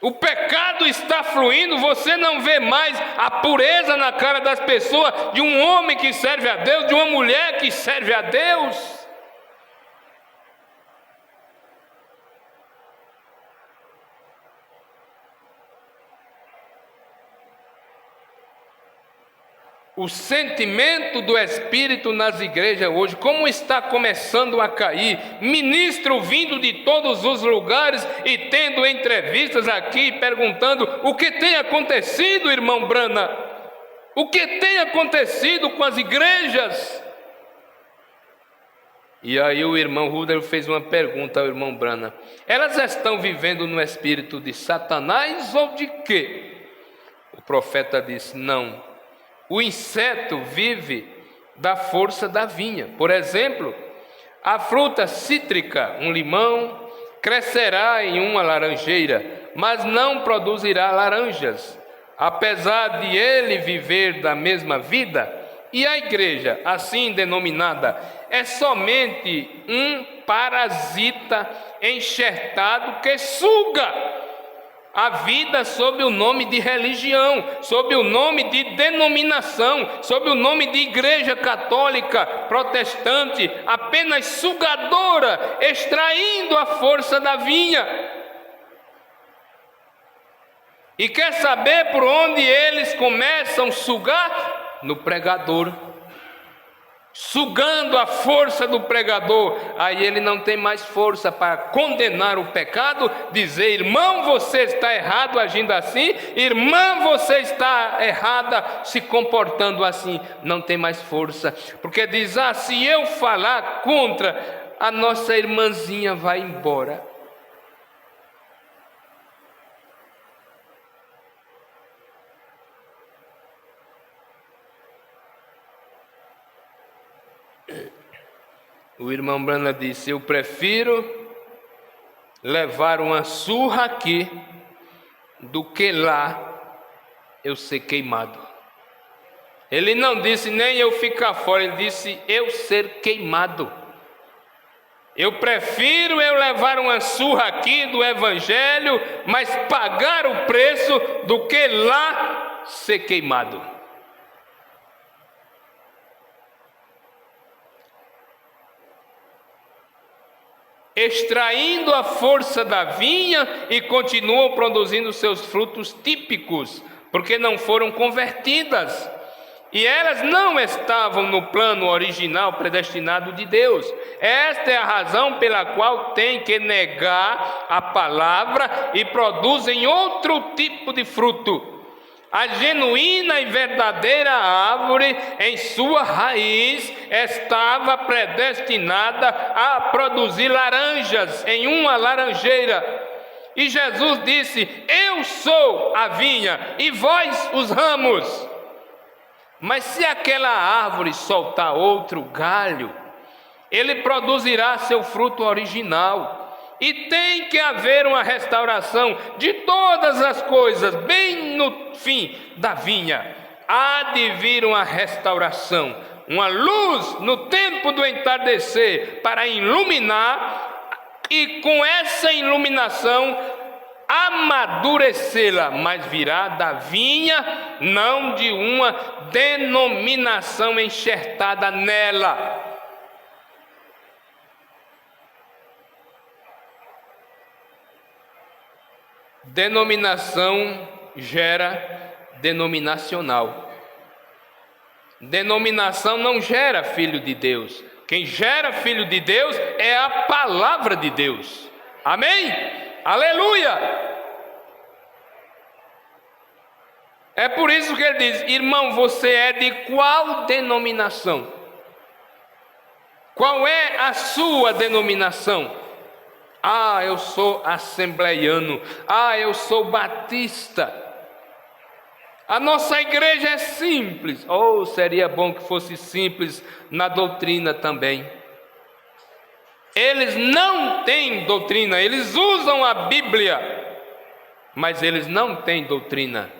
O pecado está fluindo, você não vê mais a pureza na cara das pessoas, de um homem que serve a Deus, de uma mulher que serve a Deus. O sentimento do Espírito nas igrejas hoje, como está começando a cair, ministro vindo de todos os lugares e tendo entrevistas aqui, perguntando o que tem acontecido, irmão Brana, o que tem acontecido com as igrejas? E aí o irmão Rudel fez uma pergunta ao irmão Brana, elas estão vivendo no espírito de Satanás ou de quê? O profeta disse, não. O inseto vive da força da vinha. Por exemplo, A fruta cítrica, um limão, crescerá em uma laranjeira, mas não produzirá laranjas, apesar de ele viver da mesma vida. E a igreja, assim denominada, é somente um parasita enxertado que suga a vida sob o nome de religião, sob o nome de denominação, sob o nome de igreja católica, protestante, apenas sugadora, extraindo a força da vinha. E quer saber por onde eles começam a sugar? No pregador. Sugando a força do pregador, aí ele não tem mais força para condenar o pecado, dizer: irmão, você está errado agindo assim, irmã, você está errada se comportando assim. Não tem mais força, porque diz: se eu falar contra, a nossa irmãzinha vai embora. O irmão Brana disse: eu prefiro levar uma surra aqui do que lá eu ser queimado. Ele não disse nem eu ficar fora, ele disse eu ser queimado. Eu prefiro eu levar uma surra aqui do evangelho, mas pagar o preço, do que lá ser queimado. Extraindo a força da vinha e continuam produzindo seus frutos típicos, porque não foram convertidas. E elas não estavam no plano original predestinado de Deus. Esta é a razão pela qual tem que negar a palavra e produzem outro tipo de fruto. A genuína e verdadeira árvore, em sua raiz, estava predestinada a produzir laranjas em uma laranjeira. E Jesus disse: eu sou a vinha e vós os ramos. Mas se aquela árvore soltar outro galho, ele produzirá seu fruto original. E tem que haver uma restauração de todas as coisas, bem no fim da vinha. Há de vir uma restauração, uma luz no tempo do entardecer, para iluminar, e com essa iluminação amadurecê-la, mas virá da vinha, não de uma denominação enxertada nela. Denominação gera denominacional. Denominação não gera filho de Deus. Quem gera filho de Deus é a palavra de Deus. Amém? Aleluia! É por isso que ele diz: irmão, você é de qual denominação? Qual é a sua denominação? Eu sou assembleiano. Eu sou batista. A nossa igreja é simples. Seria bom que fosse simples na doutrina também. Eles não têm doutrina, eles usam a Bíblia, mas eles não têm doutrina.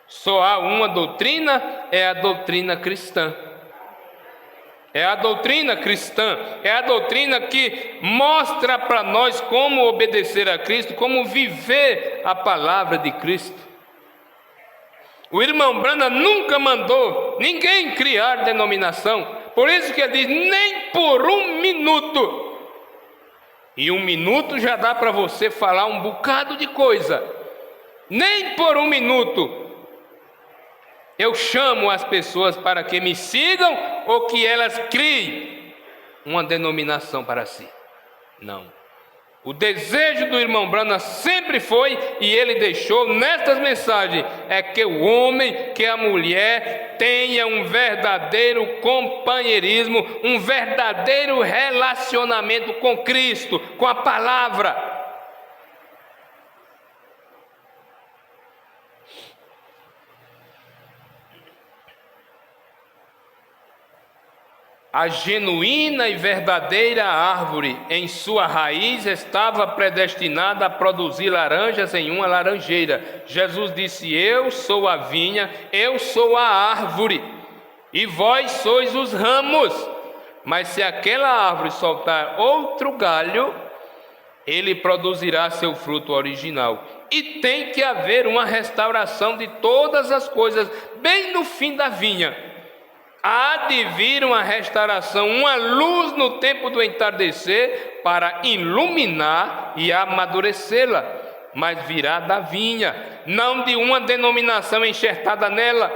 Só há uma doutrina, é a doutrina cristã. É a doutrina cristã, é a doutrina que mostra para nós como obedecer a Cristo, como viver a palavra de Cristo. O irmão Brana nunca mandou ninguém criar denominação, por isso que ele diz: nem por um minuto. E um minuto já dá para você falar um bocado de coisa. Nem por um minuto eu chamo as pessoas para que me sigam ou que elas criem uma denominação para si. Não. O desejo do irmão Brana sempre foi, e ele deixou nestas mensagens, é que o homem, que a mulher tenha um verdadeiro companheirismo, um verdadeiro relacionamento com Cristo, com a palavra. A genuína e verdadeira árvore, em sua raiz, estava predestinada a produzir laranjas em uma laranjeira. Jesus disse: eu sou a vinha, eu sou a árvore, e vós sois os ramos. Mas se aquela árvore soltar outro galho, ele produzirá seu fruto original. E tem que haver uma restauração de todas as coisas, bem no fim da vinha. Há de vir uma restauração, uma luz no tempo do entardecer, para iluminar e amadurecê-la, mas virá da vinha, não de uma denominação enxertada nela,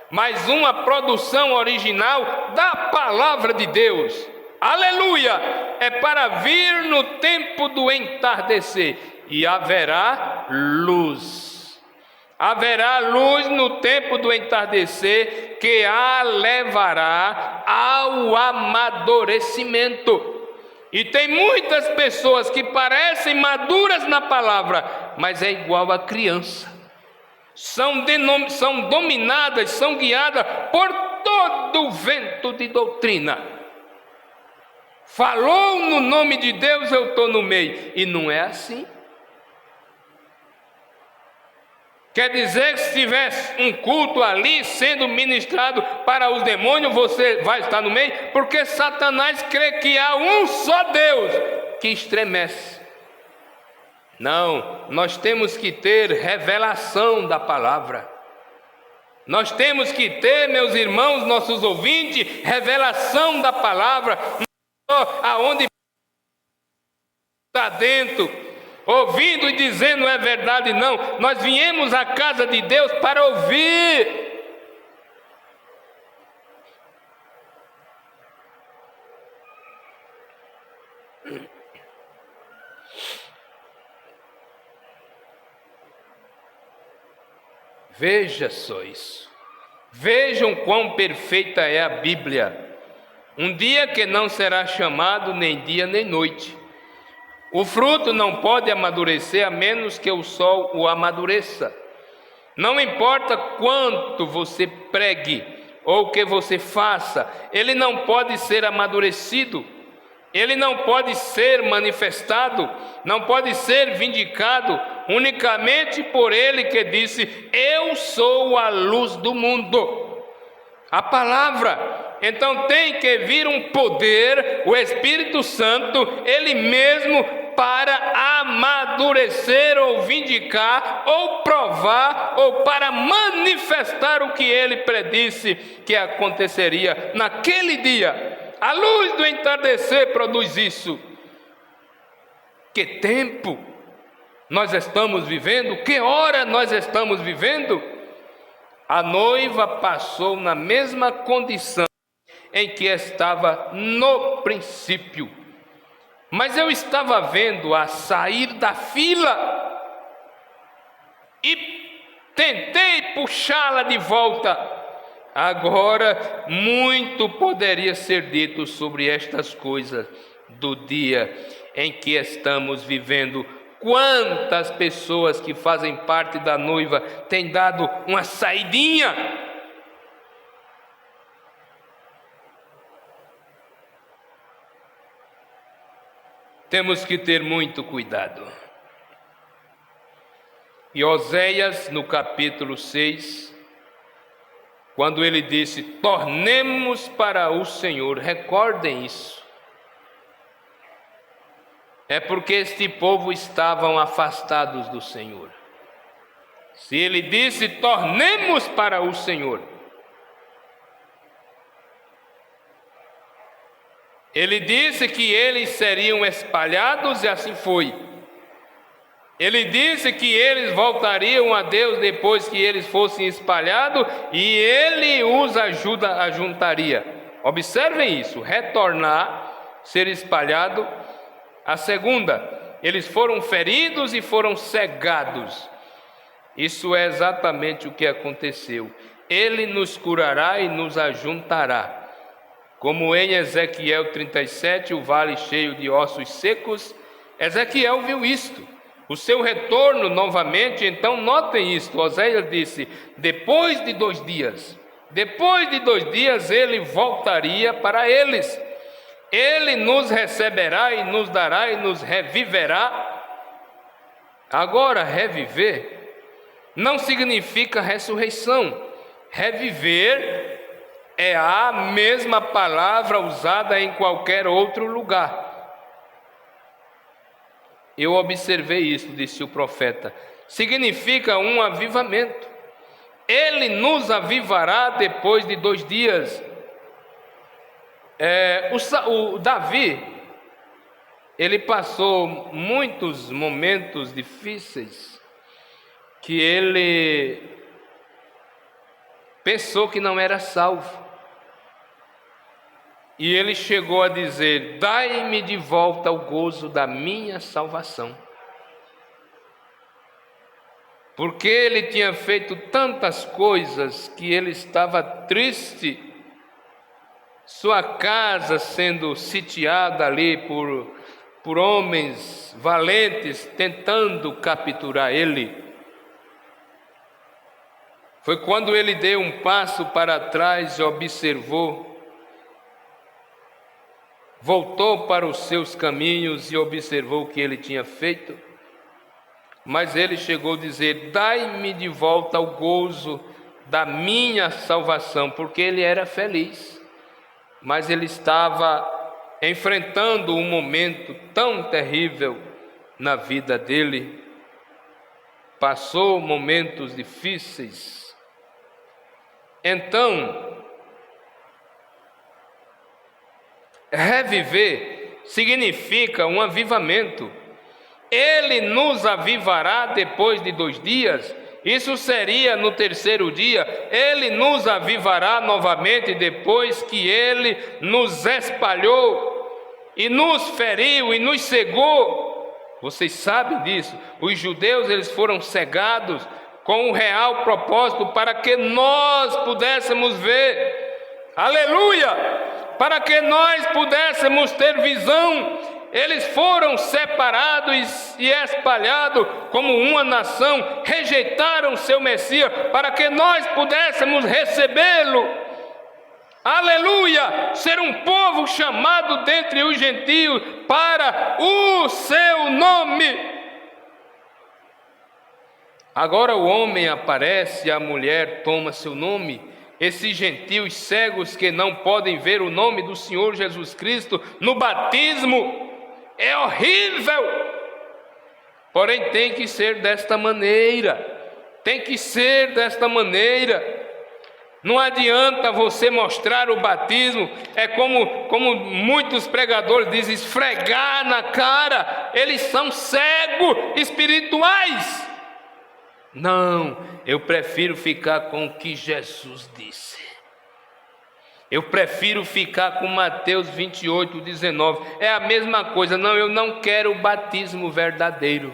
mas uma produção original da palavra de Deus. Aleluia! É para vir no tempo do entardecer, e haverá luz. Haverá luz no tempo do entardecer, que a levará ao amadurecimento. E tem muitas pessoas que parecem maduras na palavra, mas é igual a criança. São dominadas, são guiadas por todo o vento de doutrina. Falou no nome de Deus, eu estou no meio. E não é assim. Quer dizer que se tivesse um culto ali sendo ministrado para os demônios, você vai estar no meio? Porque Satanás crê que há um só Deus que estremece. Não, nós temos que ter revelação da palavra. Nós temos que ter, meus irmãos, nossos ouvintes, revelação da palavra. Aonde está dentro, ouvindo e dizendo é verdade, não. Nós viemos à casa de Deus para ouvir. Veja só isso. Vejam quão perfeita é a Bíblia. Um dia que não será chamado nem dia nem noite. O fruto não pode amadurecer a menos que o sol o amadureça. Não importa quanto você pregue ou o que você faça, ele não pode ser amadurecido, ele não pode ser manifestado, não pode ser vindicado unicamente por ele que disse: eu sou a luz do mundo. A palavra. Então tem que vir um poder, o Espírito Santo, ele mesmo, para amadurecer ou vindicar ou provar ou para manifestar o que ele predisse que aconteceria naquele dia. A luz do entardecer produz isso. Que tempo nós estamos vivendo? Que hora nós estamos vivendo? A noiva passou na mesma condição em que estava no princípio. Mas eu estava vendo-a sair da fila e tentei puxá-la de volta. Agora, muito poderia ser dito sobre estas coisas do dia em que estamos vivendo. Quantas pessoas que fazem parte da noiva têm dado uma saidinha? Temos que ter muito cuidado. E Oséias, no capítulo 6, quando ele disse: tornemos para o Senhor, recordem isso. É porque este povo estavam afastados do Senhor. Se ele disse: tornemos para o Senhor, ele disse que eles seriam espalhados, e assim foi. Ele disse que eles voltariam a Deus depois que eles fossem espalhados, e ele os ajuntaria. Observem isso: retornar, ser espalhado. A segunda, eles foram feridos e foram cegados. Isso é exatamente o que aconteceu. Ele nos curará e nos ajuntará. Como em Ezequiel 37, o vale cheio de ossos secos, Ezequiel viu isto, o seu retorno novamente. Então notem isto: Oséias disse: depois de 2 dias, Depois de 2 dias ele voltaria para eles. Ele nos receberá e nos dará e nos reviverá. Agora, reviver não significa ressurreição. Reviver é a mesma palavra usada em qualquer outro lugar. Eu observei isso, disse o profeta. Significa um avivamento. Ele nos avivará depois de 2 dias. O Davi, ele passou muitos momentos difíceis que ele pensou que não era salvo. E ele chegou a dizer: dai-me de volta o gozo da minha salvação. Porque ele tinha feito tantas coisas que ele estava triste, sua casa sendo sitiada ali por homens valentes tentando capturar ele. Foi quando ele deu um passo para trás e observou, voltou para os seus caminhos e observou o que ele tinha feito. Mas ele chegou a dizer: dai-me de volta o gozo da minha salvação, porque ele era feliz, mas ele estava enfrentando um momento tão terrível na vida dele, passou momentos difíceis. Então, reviver significa um avivamento. Ele nos avivará depois de 2 dias. Isso seria no 3º dia. Ele nos avivará novamente depois que ele nos espalhou e nos feriu e nos cegou. Vocês sabem disso. Os judeus, eles foram cegados com o real propósito para que nós pudéssemos ver. Aleluia! Para que nós pudéssemos ter visão. Eles foram separados e espalhados como uma nação, rejeitaram seu Messias para que nós pudéssemos recebê-lo. Aleluia! Ser um povo chamado dentre os gentios para o seu nome. Agora o homem aparece, a mulher toma seu nome. Esses gentios cegos que não podem ver o nome do Senhor Jesus Cristo no batismo, é horrível. Porém tem que ser desta maneira. Tem que ser desta maneira. Não adianta você mostrar o batismo, é como muitos pregadores dizem, esfregar na cara. Eles são cegos espirituais. Não, eu prefiro ficar com o que Jesus disse. Eu prefiro ficar com Mateus 28:19. É a mesma coisa. Não, eu não quero o batismo verdadeiro.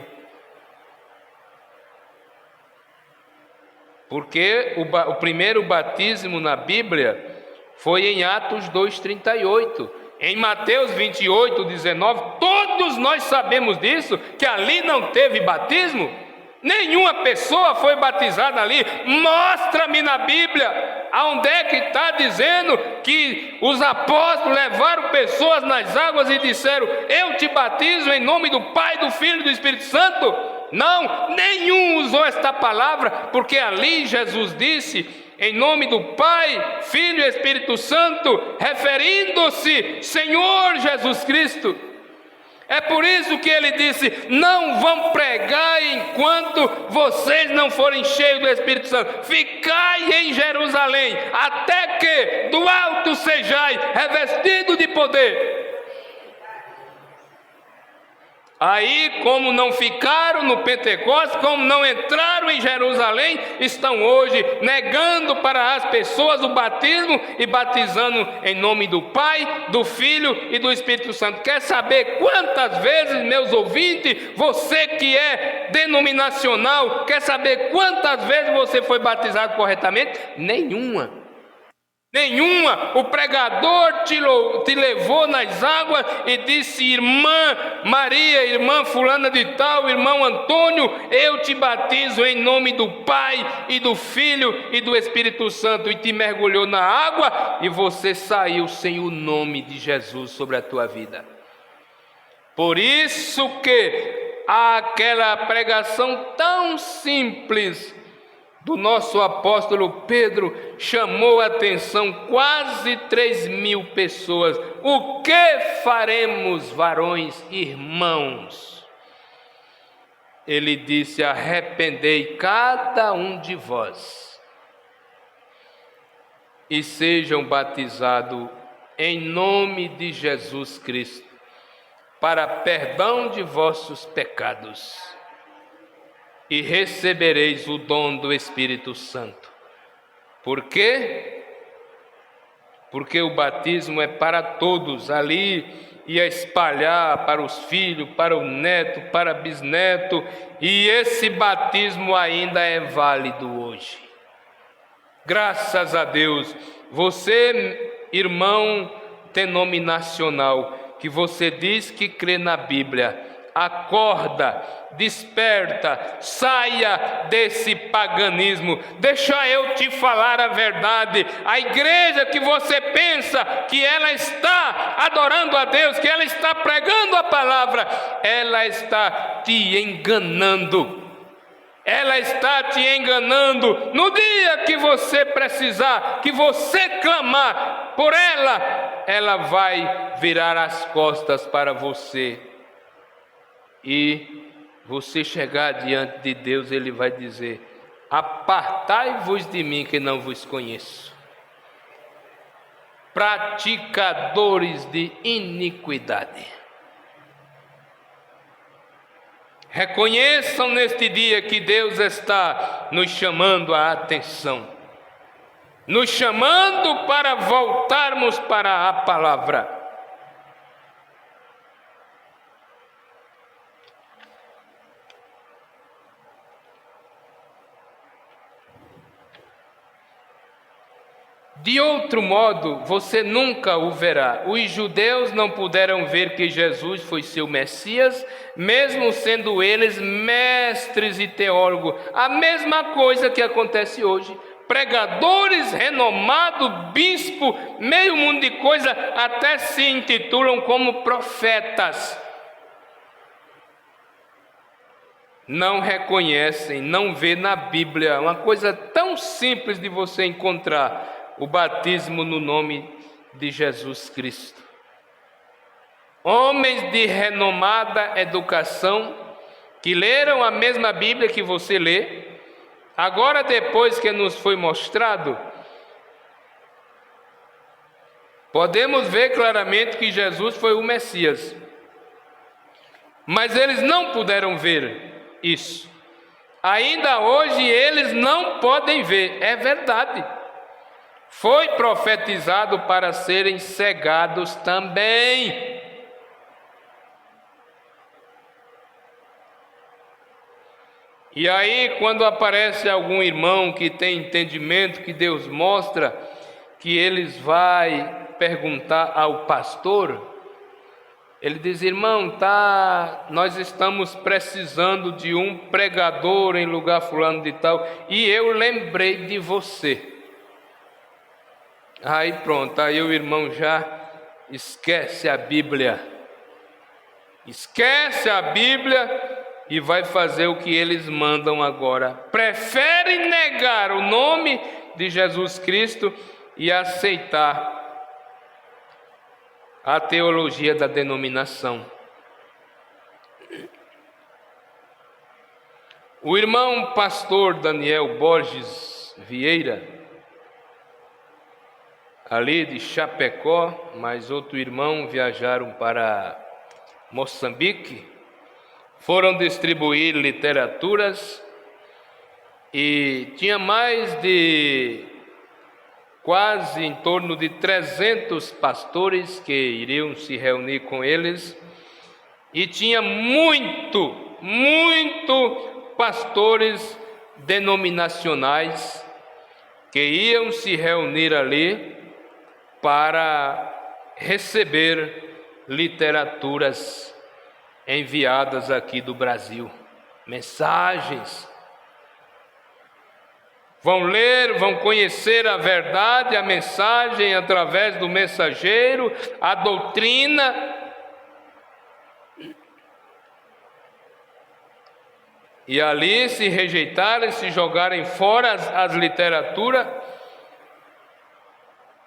Porque o primeiro batismo na Bíblia foi em Atos 2:38. Em Mateus 28:19, todos nós sabemos disso, que ali não teve batismo. Nenhuma pessoa foi batizada ali. Mostra-me na Bíblia aonde é que está dizendo que os apóstolos levaram pessoas nas águas e disseram: eu te batizo em nome do Pai, do Filho e do Espírito Santo. Não, nenhum usou esta palavra, porque ali Jesus disse em nome do Pai, Filho e Espírito Santo, referindo-se Senhor Jesus Cristo. É por isso que ele disse: não vão pregar enquanto vocês não forem cheios do Espírito Santo. Ficai em Jerusalém, até que do alto sejais revestido de poder. Aí, como não ficaram no Pentecostes, como não entraram em Jerusalém, estão hoje negando para as pessoas o batismo e batizando em nome do Pai, do Filho e do Espírito Santo. Quer saber quantas vezes, meus ouvintes, você que é denominacional, quer saber quantas vezes você foi batizado corretamente? Nenhuma. nenhuma. O pregador te levou nas águas e disse: irmã Maria, irmã fulana de tal, irmão Antônio, eu te batizo em nome do Pai e do Filho e do Espírito Santo, e te mergulhou na água e você saiu sem o nome de Jesus sobre a tua vida. Por isso que aquela pregação tão simples do nosso apóstolo Pedro chamou a atenção quase 3.000 pessoas. O que faremos, varões, irmãos? Ele disse: arrependei cada um de vós e sejam batizados em nome de Jesus Cristo para perdão de vossos pecados, e recebereis o dom do Espírito Santo. Por quê? Porque o batismo é para todos. Ali ia espalhar para os filhos, para o neto, para o bisneto, e esse batismo ainda é válido hoje. Graças a Deus. Você, irmão denominacional, que você diz que crê na Bíblia, acorda, desperta, saia desse paganismo. Deixa eu te falar a verdade. A igreja que você pensa que ela está adorando a Deus, que ela está pregando a palavra, ela está te enganando. Ela está te enganando. No dia que você precisar, que você clamar por ela, ela vai virar as costas para você. E você chegar diante de Deus, Ele vai dizer: apartai-vos de mim, que não vos conheço. Praticadores de iniquidade. Reconheçam neste dia que Deus está nos chamando a atenção, nos chamando para voltarmos para a palavra. De outro modo, você nunca o verá. Os judeus não puderam ver que Jesus foi seu Messias, mesmo sendo eles mestres e teólogos. A mesma coisa que acontece hoje. Pregadores renomados, bispo, meio mundo de coisa, até se intitulam como profetas. Não reconhecem, não vê na Bíblia, uma coisa tão simples de você encontrar: o batismo no nome de Jesus Cristo. Homens de renomada educação, que leram a mesma Bíblia que você lê, agora depois que nos foi mostrado, podemos ver claramente que Jesus foi o Messias. Mas eles não puderam ver isso. Ainda hoje eles não podem ver, é verdade. Foi profetizado para serem cegados também. E aí, quando aparece algum irmão que tem entendimento, que Deus mostra que eles vai perguntar ao pastor, ele diz: irmão, nós estamos precisando de um pregador em lugar fulano de tal, e eu lembrei de você. Aí pronto, aí o irmão já esquece a Bíblia. Esquece a Bíblia e vai fazer o que eles mandam agora. Prefere negar o nome de Jesus Cristo e aceitar a teologia da denominação. O irmão pastor Daniel Borges Vieira, ali de Chapecó, mais outro irmão viajaram para Moçambique, foram distribuir literaturas e tinha mais de quase em torno de 300 pastores que iriam se reunir com eles, e tinha muito pastores denominacionais que iam se reunir ali para receber literaturas enviadas aqui do Brasil, mensagens. Vão ler, vão conhecer a verdade, a mensagem através do mensageiro, a doutrina. E ali, se rejeitarem, se jogarem fora as literaturas,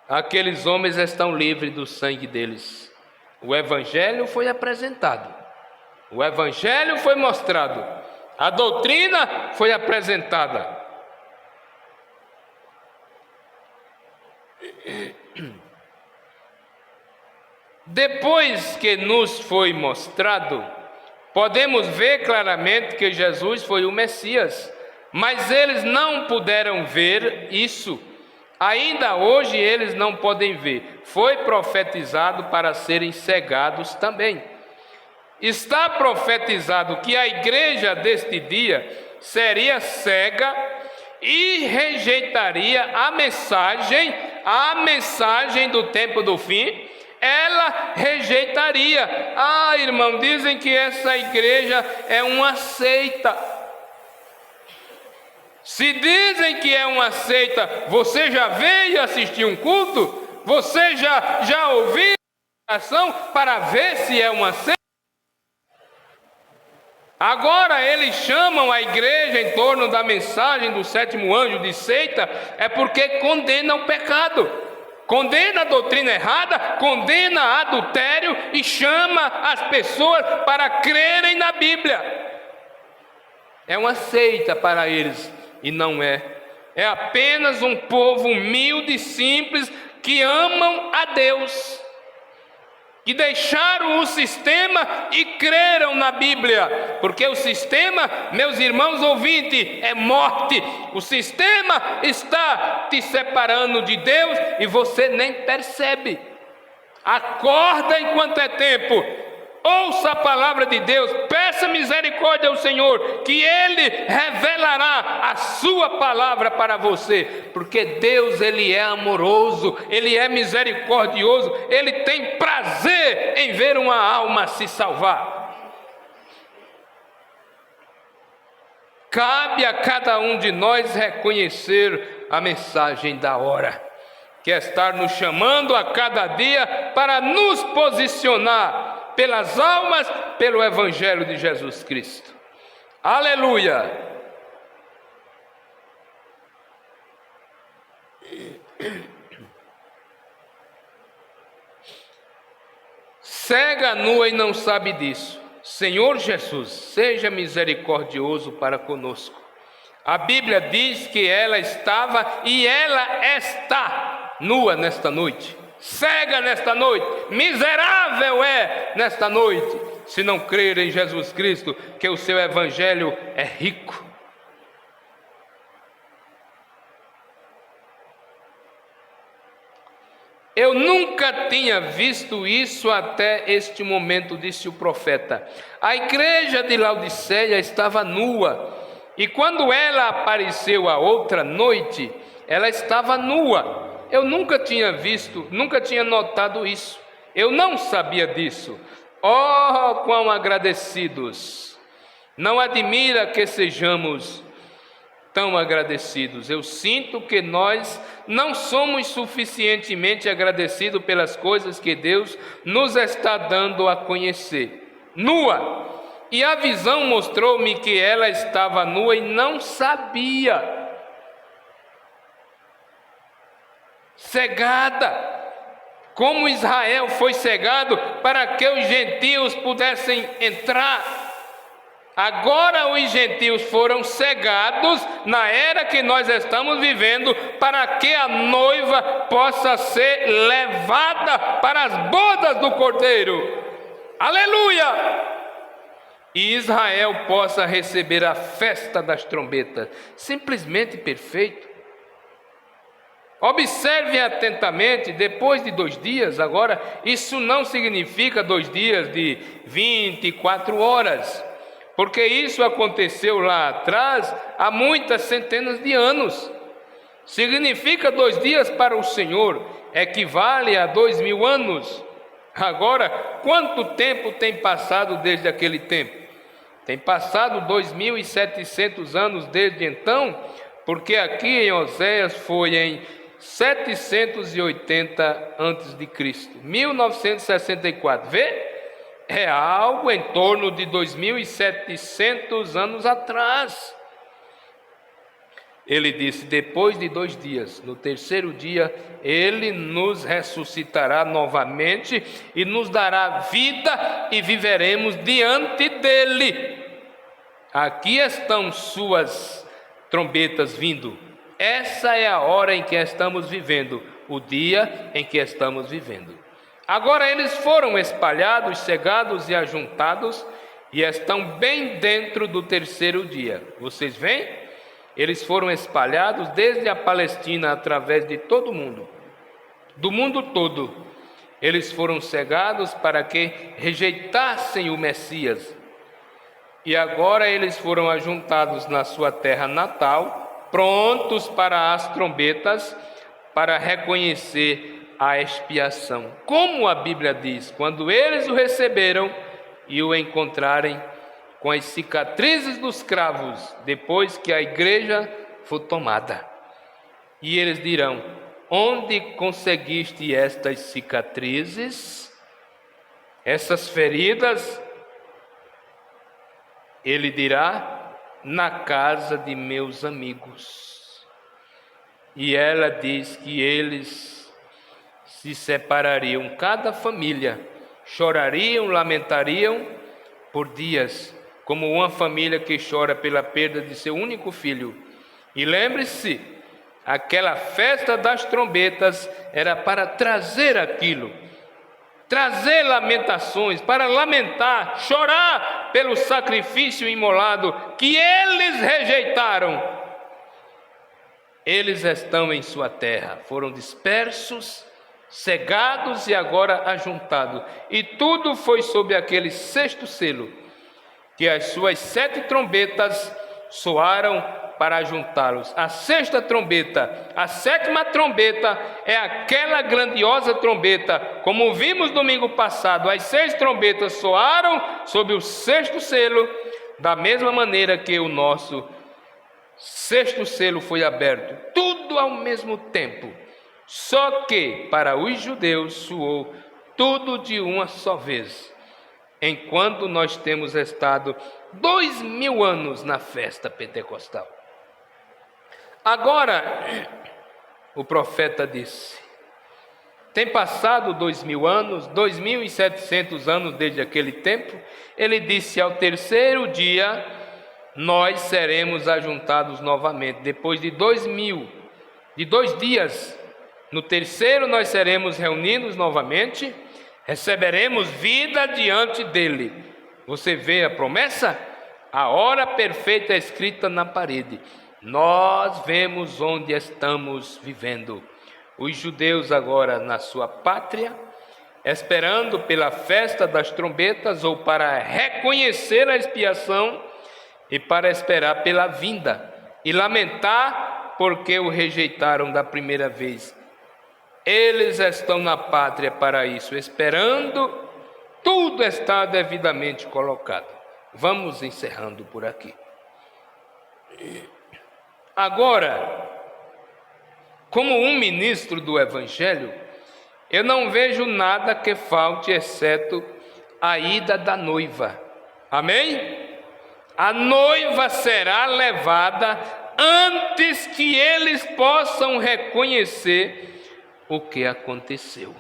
aqueles homens estão livres do sangue deles. O Evangelho foi apresentado, o Evangelho foi mostrado, a doutrina foi apresentada. Depois que nos foi mostrado, podemos ver claramente que Jesus foi o Messias, mas eles não puderam ver isso. Ainda hoje eles não podem ver. Foi profetizado para serem cegados também. Está profetizado que a igreja deste dia seria cega e rejeitaria a mensagem do tempo do fim. Ela rejeitaria. Irmão, dizem que essa igreja é uma seita. Se dizem que é uma seita, você já veio assistir um culto? Você já ouviu a oração para ver se é uma seita? Agora eles chamam a igreja em torno da mensagem do sétimo anjo de seita, é porque condena o pecado, condena a doutrina errada, condena adultério e chama as pessoas para crerem na Bíblia. É uma seita para eles e não é. É apenas um povo humilde e simples que amam a Deus, que deixaram o sistema e creram na Bíblia, porque o sistema, meus irmãos ouvintes, é morte. O sistema está te separando de Deus e você nem percebe. Acorda enquanto é tempo, ouça a palavra de Deus, peça misericórdia ao Senhor, que Ele revelará a sua palavra para você, porque Deus, Ele é amoroso, Ele é misericordioso, Ele tem prazer em ver uma alma se salvar. Cabe a cada um de nós reconhecer a mensagem da hora, que é estar nos chamando a cada dia para nos posicionar pelas almas, pelo Evangelho de Jesus Cristo. Aleluia! Cega, nua e não sabe disso. Senhor Jesus, seja misericordioso para conosco. A Bíblia diz que ela estava e ela está nua nesta noite, cega nesta noite, miserável é nesta noite, se não crer em Jesus Cristo, que o seu Evangelho é rico. Eu nunca tinha visto isso até este momento, disse o profeta. A igreja de Laodiceia estava nua, e quando ela apareceu a outra noite, ela estava nua. Eu nunca tinha visto, nunca tinha notado isso. Eu não sabia disso. Oh, quão agradecidos! Não admira que sejamos tão agradecidos. Eu sinto que nós não somos suficientemente agradecidos pelas coisas que Deus nos está dando a conhecer. Nua. E a visão mostrou-me que ela estava nua e não sabia. Cegada, como Israel foi cegado para que os gentios pudessem entrar. Agora os gentios foram cegados na era que nós estamos vivendo, para que a noiva possa ser levada para as bodas do Cordeiro. Aleluia! E Israel possa receber a festa das trombetas. Simplesmente perfeito. Observe atentamente, depois de 2 dias, agora, isso não significa 2 dias de 24 horas, porque isso aconteceu lá atrás, há muitas centenas de anos. Significa 2 dias para o Senhor, equivale a 2000 anos. Agora, quanto tempo tem passado desde aquele tempo? Tem passado 2700 anos desde então, porque aqui em Oséias foi em 780 a.C., 1964. Vê? É algo em torno de 2700 anos atrás. Ele disse: depois de 2 dias, no terceiro dia, Ele nos ressuscitará novamente e nos dará vida e viveremos diante dEle. Aqui estão suas trombetas vindo. Essa é a hora em que estamos vivendo, o dia em que estamos vivendo. Agora eles foram espalhados, cegados e ajuntados e estão bem dentro do terceiro dia. Vocês veem? Eles foram espalhados desde a Palestina através de todo o mundo, do mundo todo. Eles foram cegados para que rejeitassem o Messias. E agora eles foram ajuntados na sua terra natal, prontos para as trombetas, para reconhecer a expiação. Como a Bíblia diz, quando eles o receberam e o encontrarem com as cicatrizes dos cravos, depois que a igreja for tomada. E eles dirão: onde conseguiste estas cicatrizes, essas feridas? Ele dirá: na casa de meus amigos. E ela diz que eles se separariam, cada família, chorariam, lamentariam por dias, como uma família que chora pela perda de seu único filho. E lembre-se, aquela festa das trombetas era para trazer aquilo, trazer lamentações, para lamentar, chorar pelo sacrifício imolado que eles rejeitaram. Eles estão em sua terra, foram dispersos, cegados e agora ajuntados. E tudo foi sob aquele sexto selo, que as suas 7 trombetas soaram para ajuntá-los. A sexta trombeta, a 7ª trombeta é aquela grandiosa trombeta. Como vimos domingo passado, as 6 trombetas soaram sob o sexto selo, da mesma maneira que o nosso sexto selo foi aberto, tudo ao mesmo tempo. Só que para os judeus soou tudo de uma só vez, enquanto nós temos estado 2000 anos na festa pentecostal. Agora, o profeta disse: tem passado 2000 anos, 2700 anos desde aquele tempo. Ele disse: ao terceiro dia nós seremos ajuntados novamente. Depois de 2 dias, no terceiro nós seremos reunidos novamente, receberemos vida diante dele. Você vê a promessa? A hora perfeita escrita na parede. Nós vemos onde estamos vivendo. Os judeus agora na sua pátria, esperando pela festa das trombetas, ou para reconhecer a expiação e para esperar pela vinda e lamentar porque o rejeitaram da primeira vez. Eles estão na pátria para isso, esperando. Tudo está devidamente colocado. Vamos encerrando por aqui. Agora, como um ministro do Evangelho, eu não vejo nada que falte, exceto a ida da noiva. Amém? A noiva será levada antes que eles possam reconhecer o que aconteceu.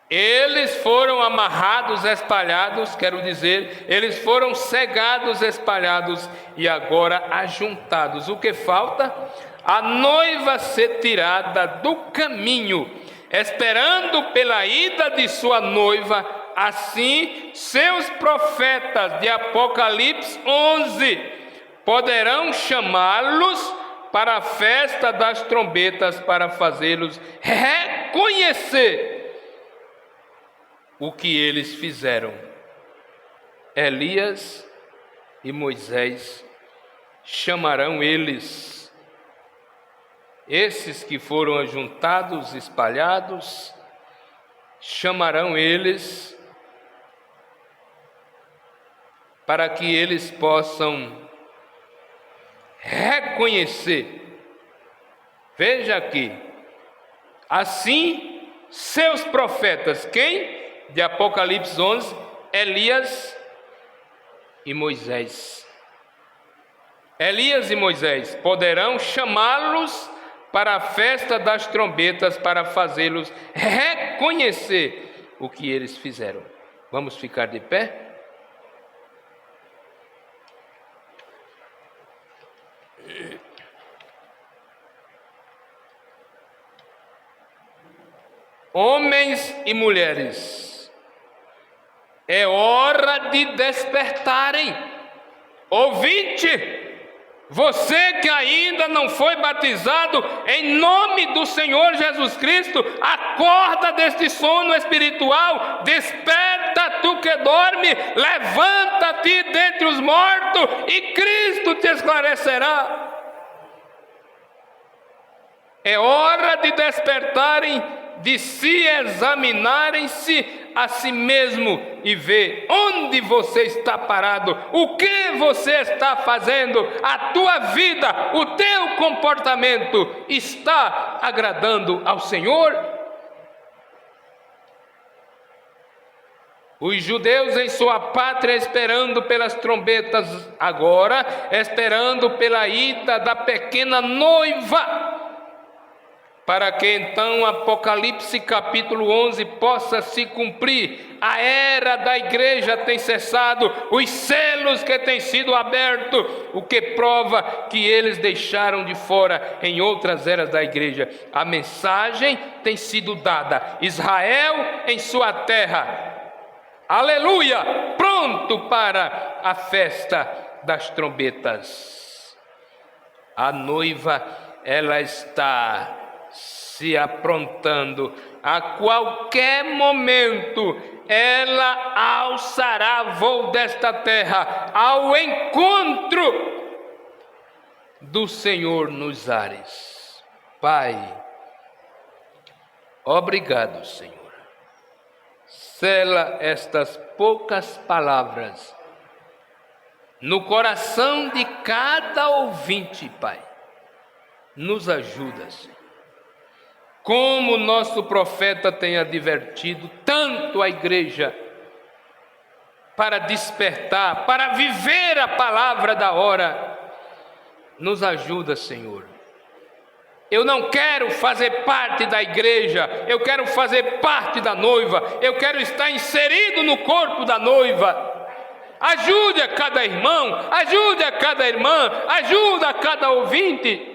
Eles foram amarrados, espalhados, quero dizer, eles foram cegados, espalhados e agora ajuntados. O que falta? A noiva ser tirada do caminho, esperando pela ida de sua noiva. Assim, seus profetas de Apocalipse 11 poderão chamá-los para a festa das trombetas, para fazê-los reconhecer o que eles fizeram. Elias e Moisés chamarão eles, esses que foram ajuntados, espalhados, chamarão eles para que eles possam reconhecer. Veja aqui, assim seus profetas, quem? De Apocalipse 11, Elias e Moisés. Elias e Moisés poderão chamá-los para a festa das trombetas, para fazê-los reconhecer o que eles fizeram. Vamos ficar de pé? Homens e mulheres, é hora de despertarem. Ouvinte, você que ainda não foi batizado, em nome do Senhor Jesus Cristo, acorda deste sono espiritual, desperta tu que dorme, levanta-te dentre os mortos e Cristo te esclarecerá. É hora de despertarem, de se examinarem-se a si mesmo e ver onde você está parado, o que você está fazendo, a tua vida, o teu comportamento está agradando ao Senhor? Os judeus em sua pátria esperando pelas trombetas agora, esperando pela ida da pequena noiva, para que então Apocalipse capítulo 11 possa se cumprir. A era da igreja tem cessado, os selos que têm sido abertos, o que prova que eles deixaram de fora em outras eras da igreja. A mensagem tem sido dada, Israel em sua terra, aleluia, pronto para a festa das trombetas. A noiva, ela está se aprontando, a qualquer momento ela alçará voo desta terra ao encontro do Senhor nos ares. Pai, obrigado, Senhor. Sela estas poucas palavras no coração de cada ouvinte, Pai. Nos ajuda, Senhor. Como nosso profeta tem advertido tanto a igreja para despertar, para viver a palavra da hora, nos ajuda, Senhor. Eu não quero fazer parte da igreja, eu quero fazer parte da noiva, eu quero estar inserido no corpo da noiva. Ajude a cada irmão, ajude a cada irmã, ajuda a cada ouvinte,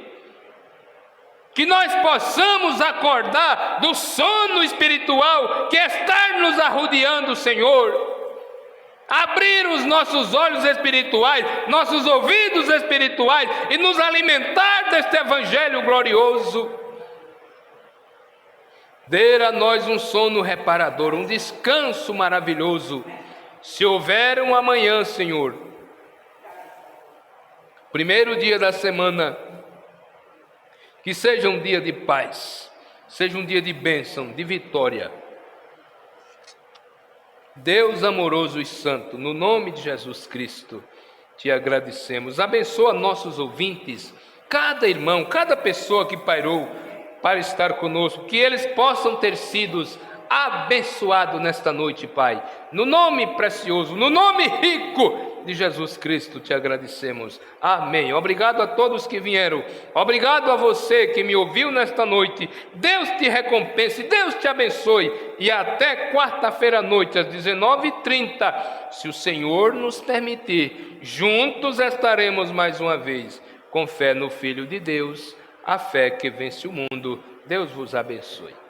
que nós possamos acordar do sono espiritual que está nos arrodeando, Senhor. Abrir os nossos olhos espirituais, nossos ouvidos espirituais e nos alimentar deste evangelho glorioso. Dê a nós um sono reparador, um descanso maravilhoso. Se houver um amanhã, Senhor, primeiro dia da semana, que seja um dia de paz, seja um dia de bênção, de vitória. Deus amoroso e santo, no nome de Jesus Cristo, te agradecemos. Abençoa nossos ouvintes, cada irmão, cada pessoa que pairou para estar conosco, que eles possam ter sido abençoados nesta noite, Pai. No nome precioso, no nome rico de Jesus Cristo, te agradecemos. Amém. Obrigado a todos que vieram. Obrigado a você que me ouviu nesta noite. Deus te recompense, Deus te abençoe. E até quarta-feira à noite, às 19h30, se o Senhor nos permitir, juntos estaremos mais uma vez, com fé no Filho de Deus, a fé que vence o mundo. Deus vos abençoe.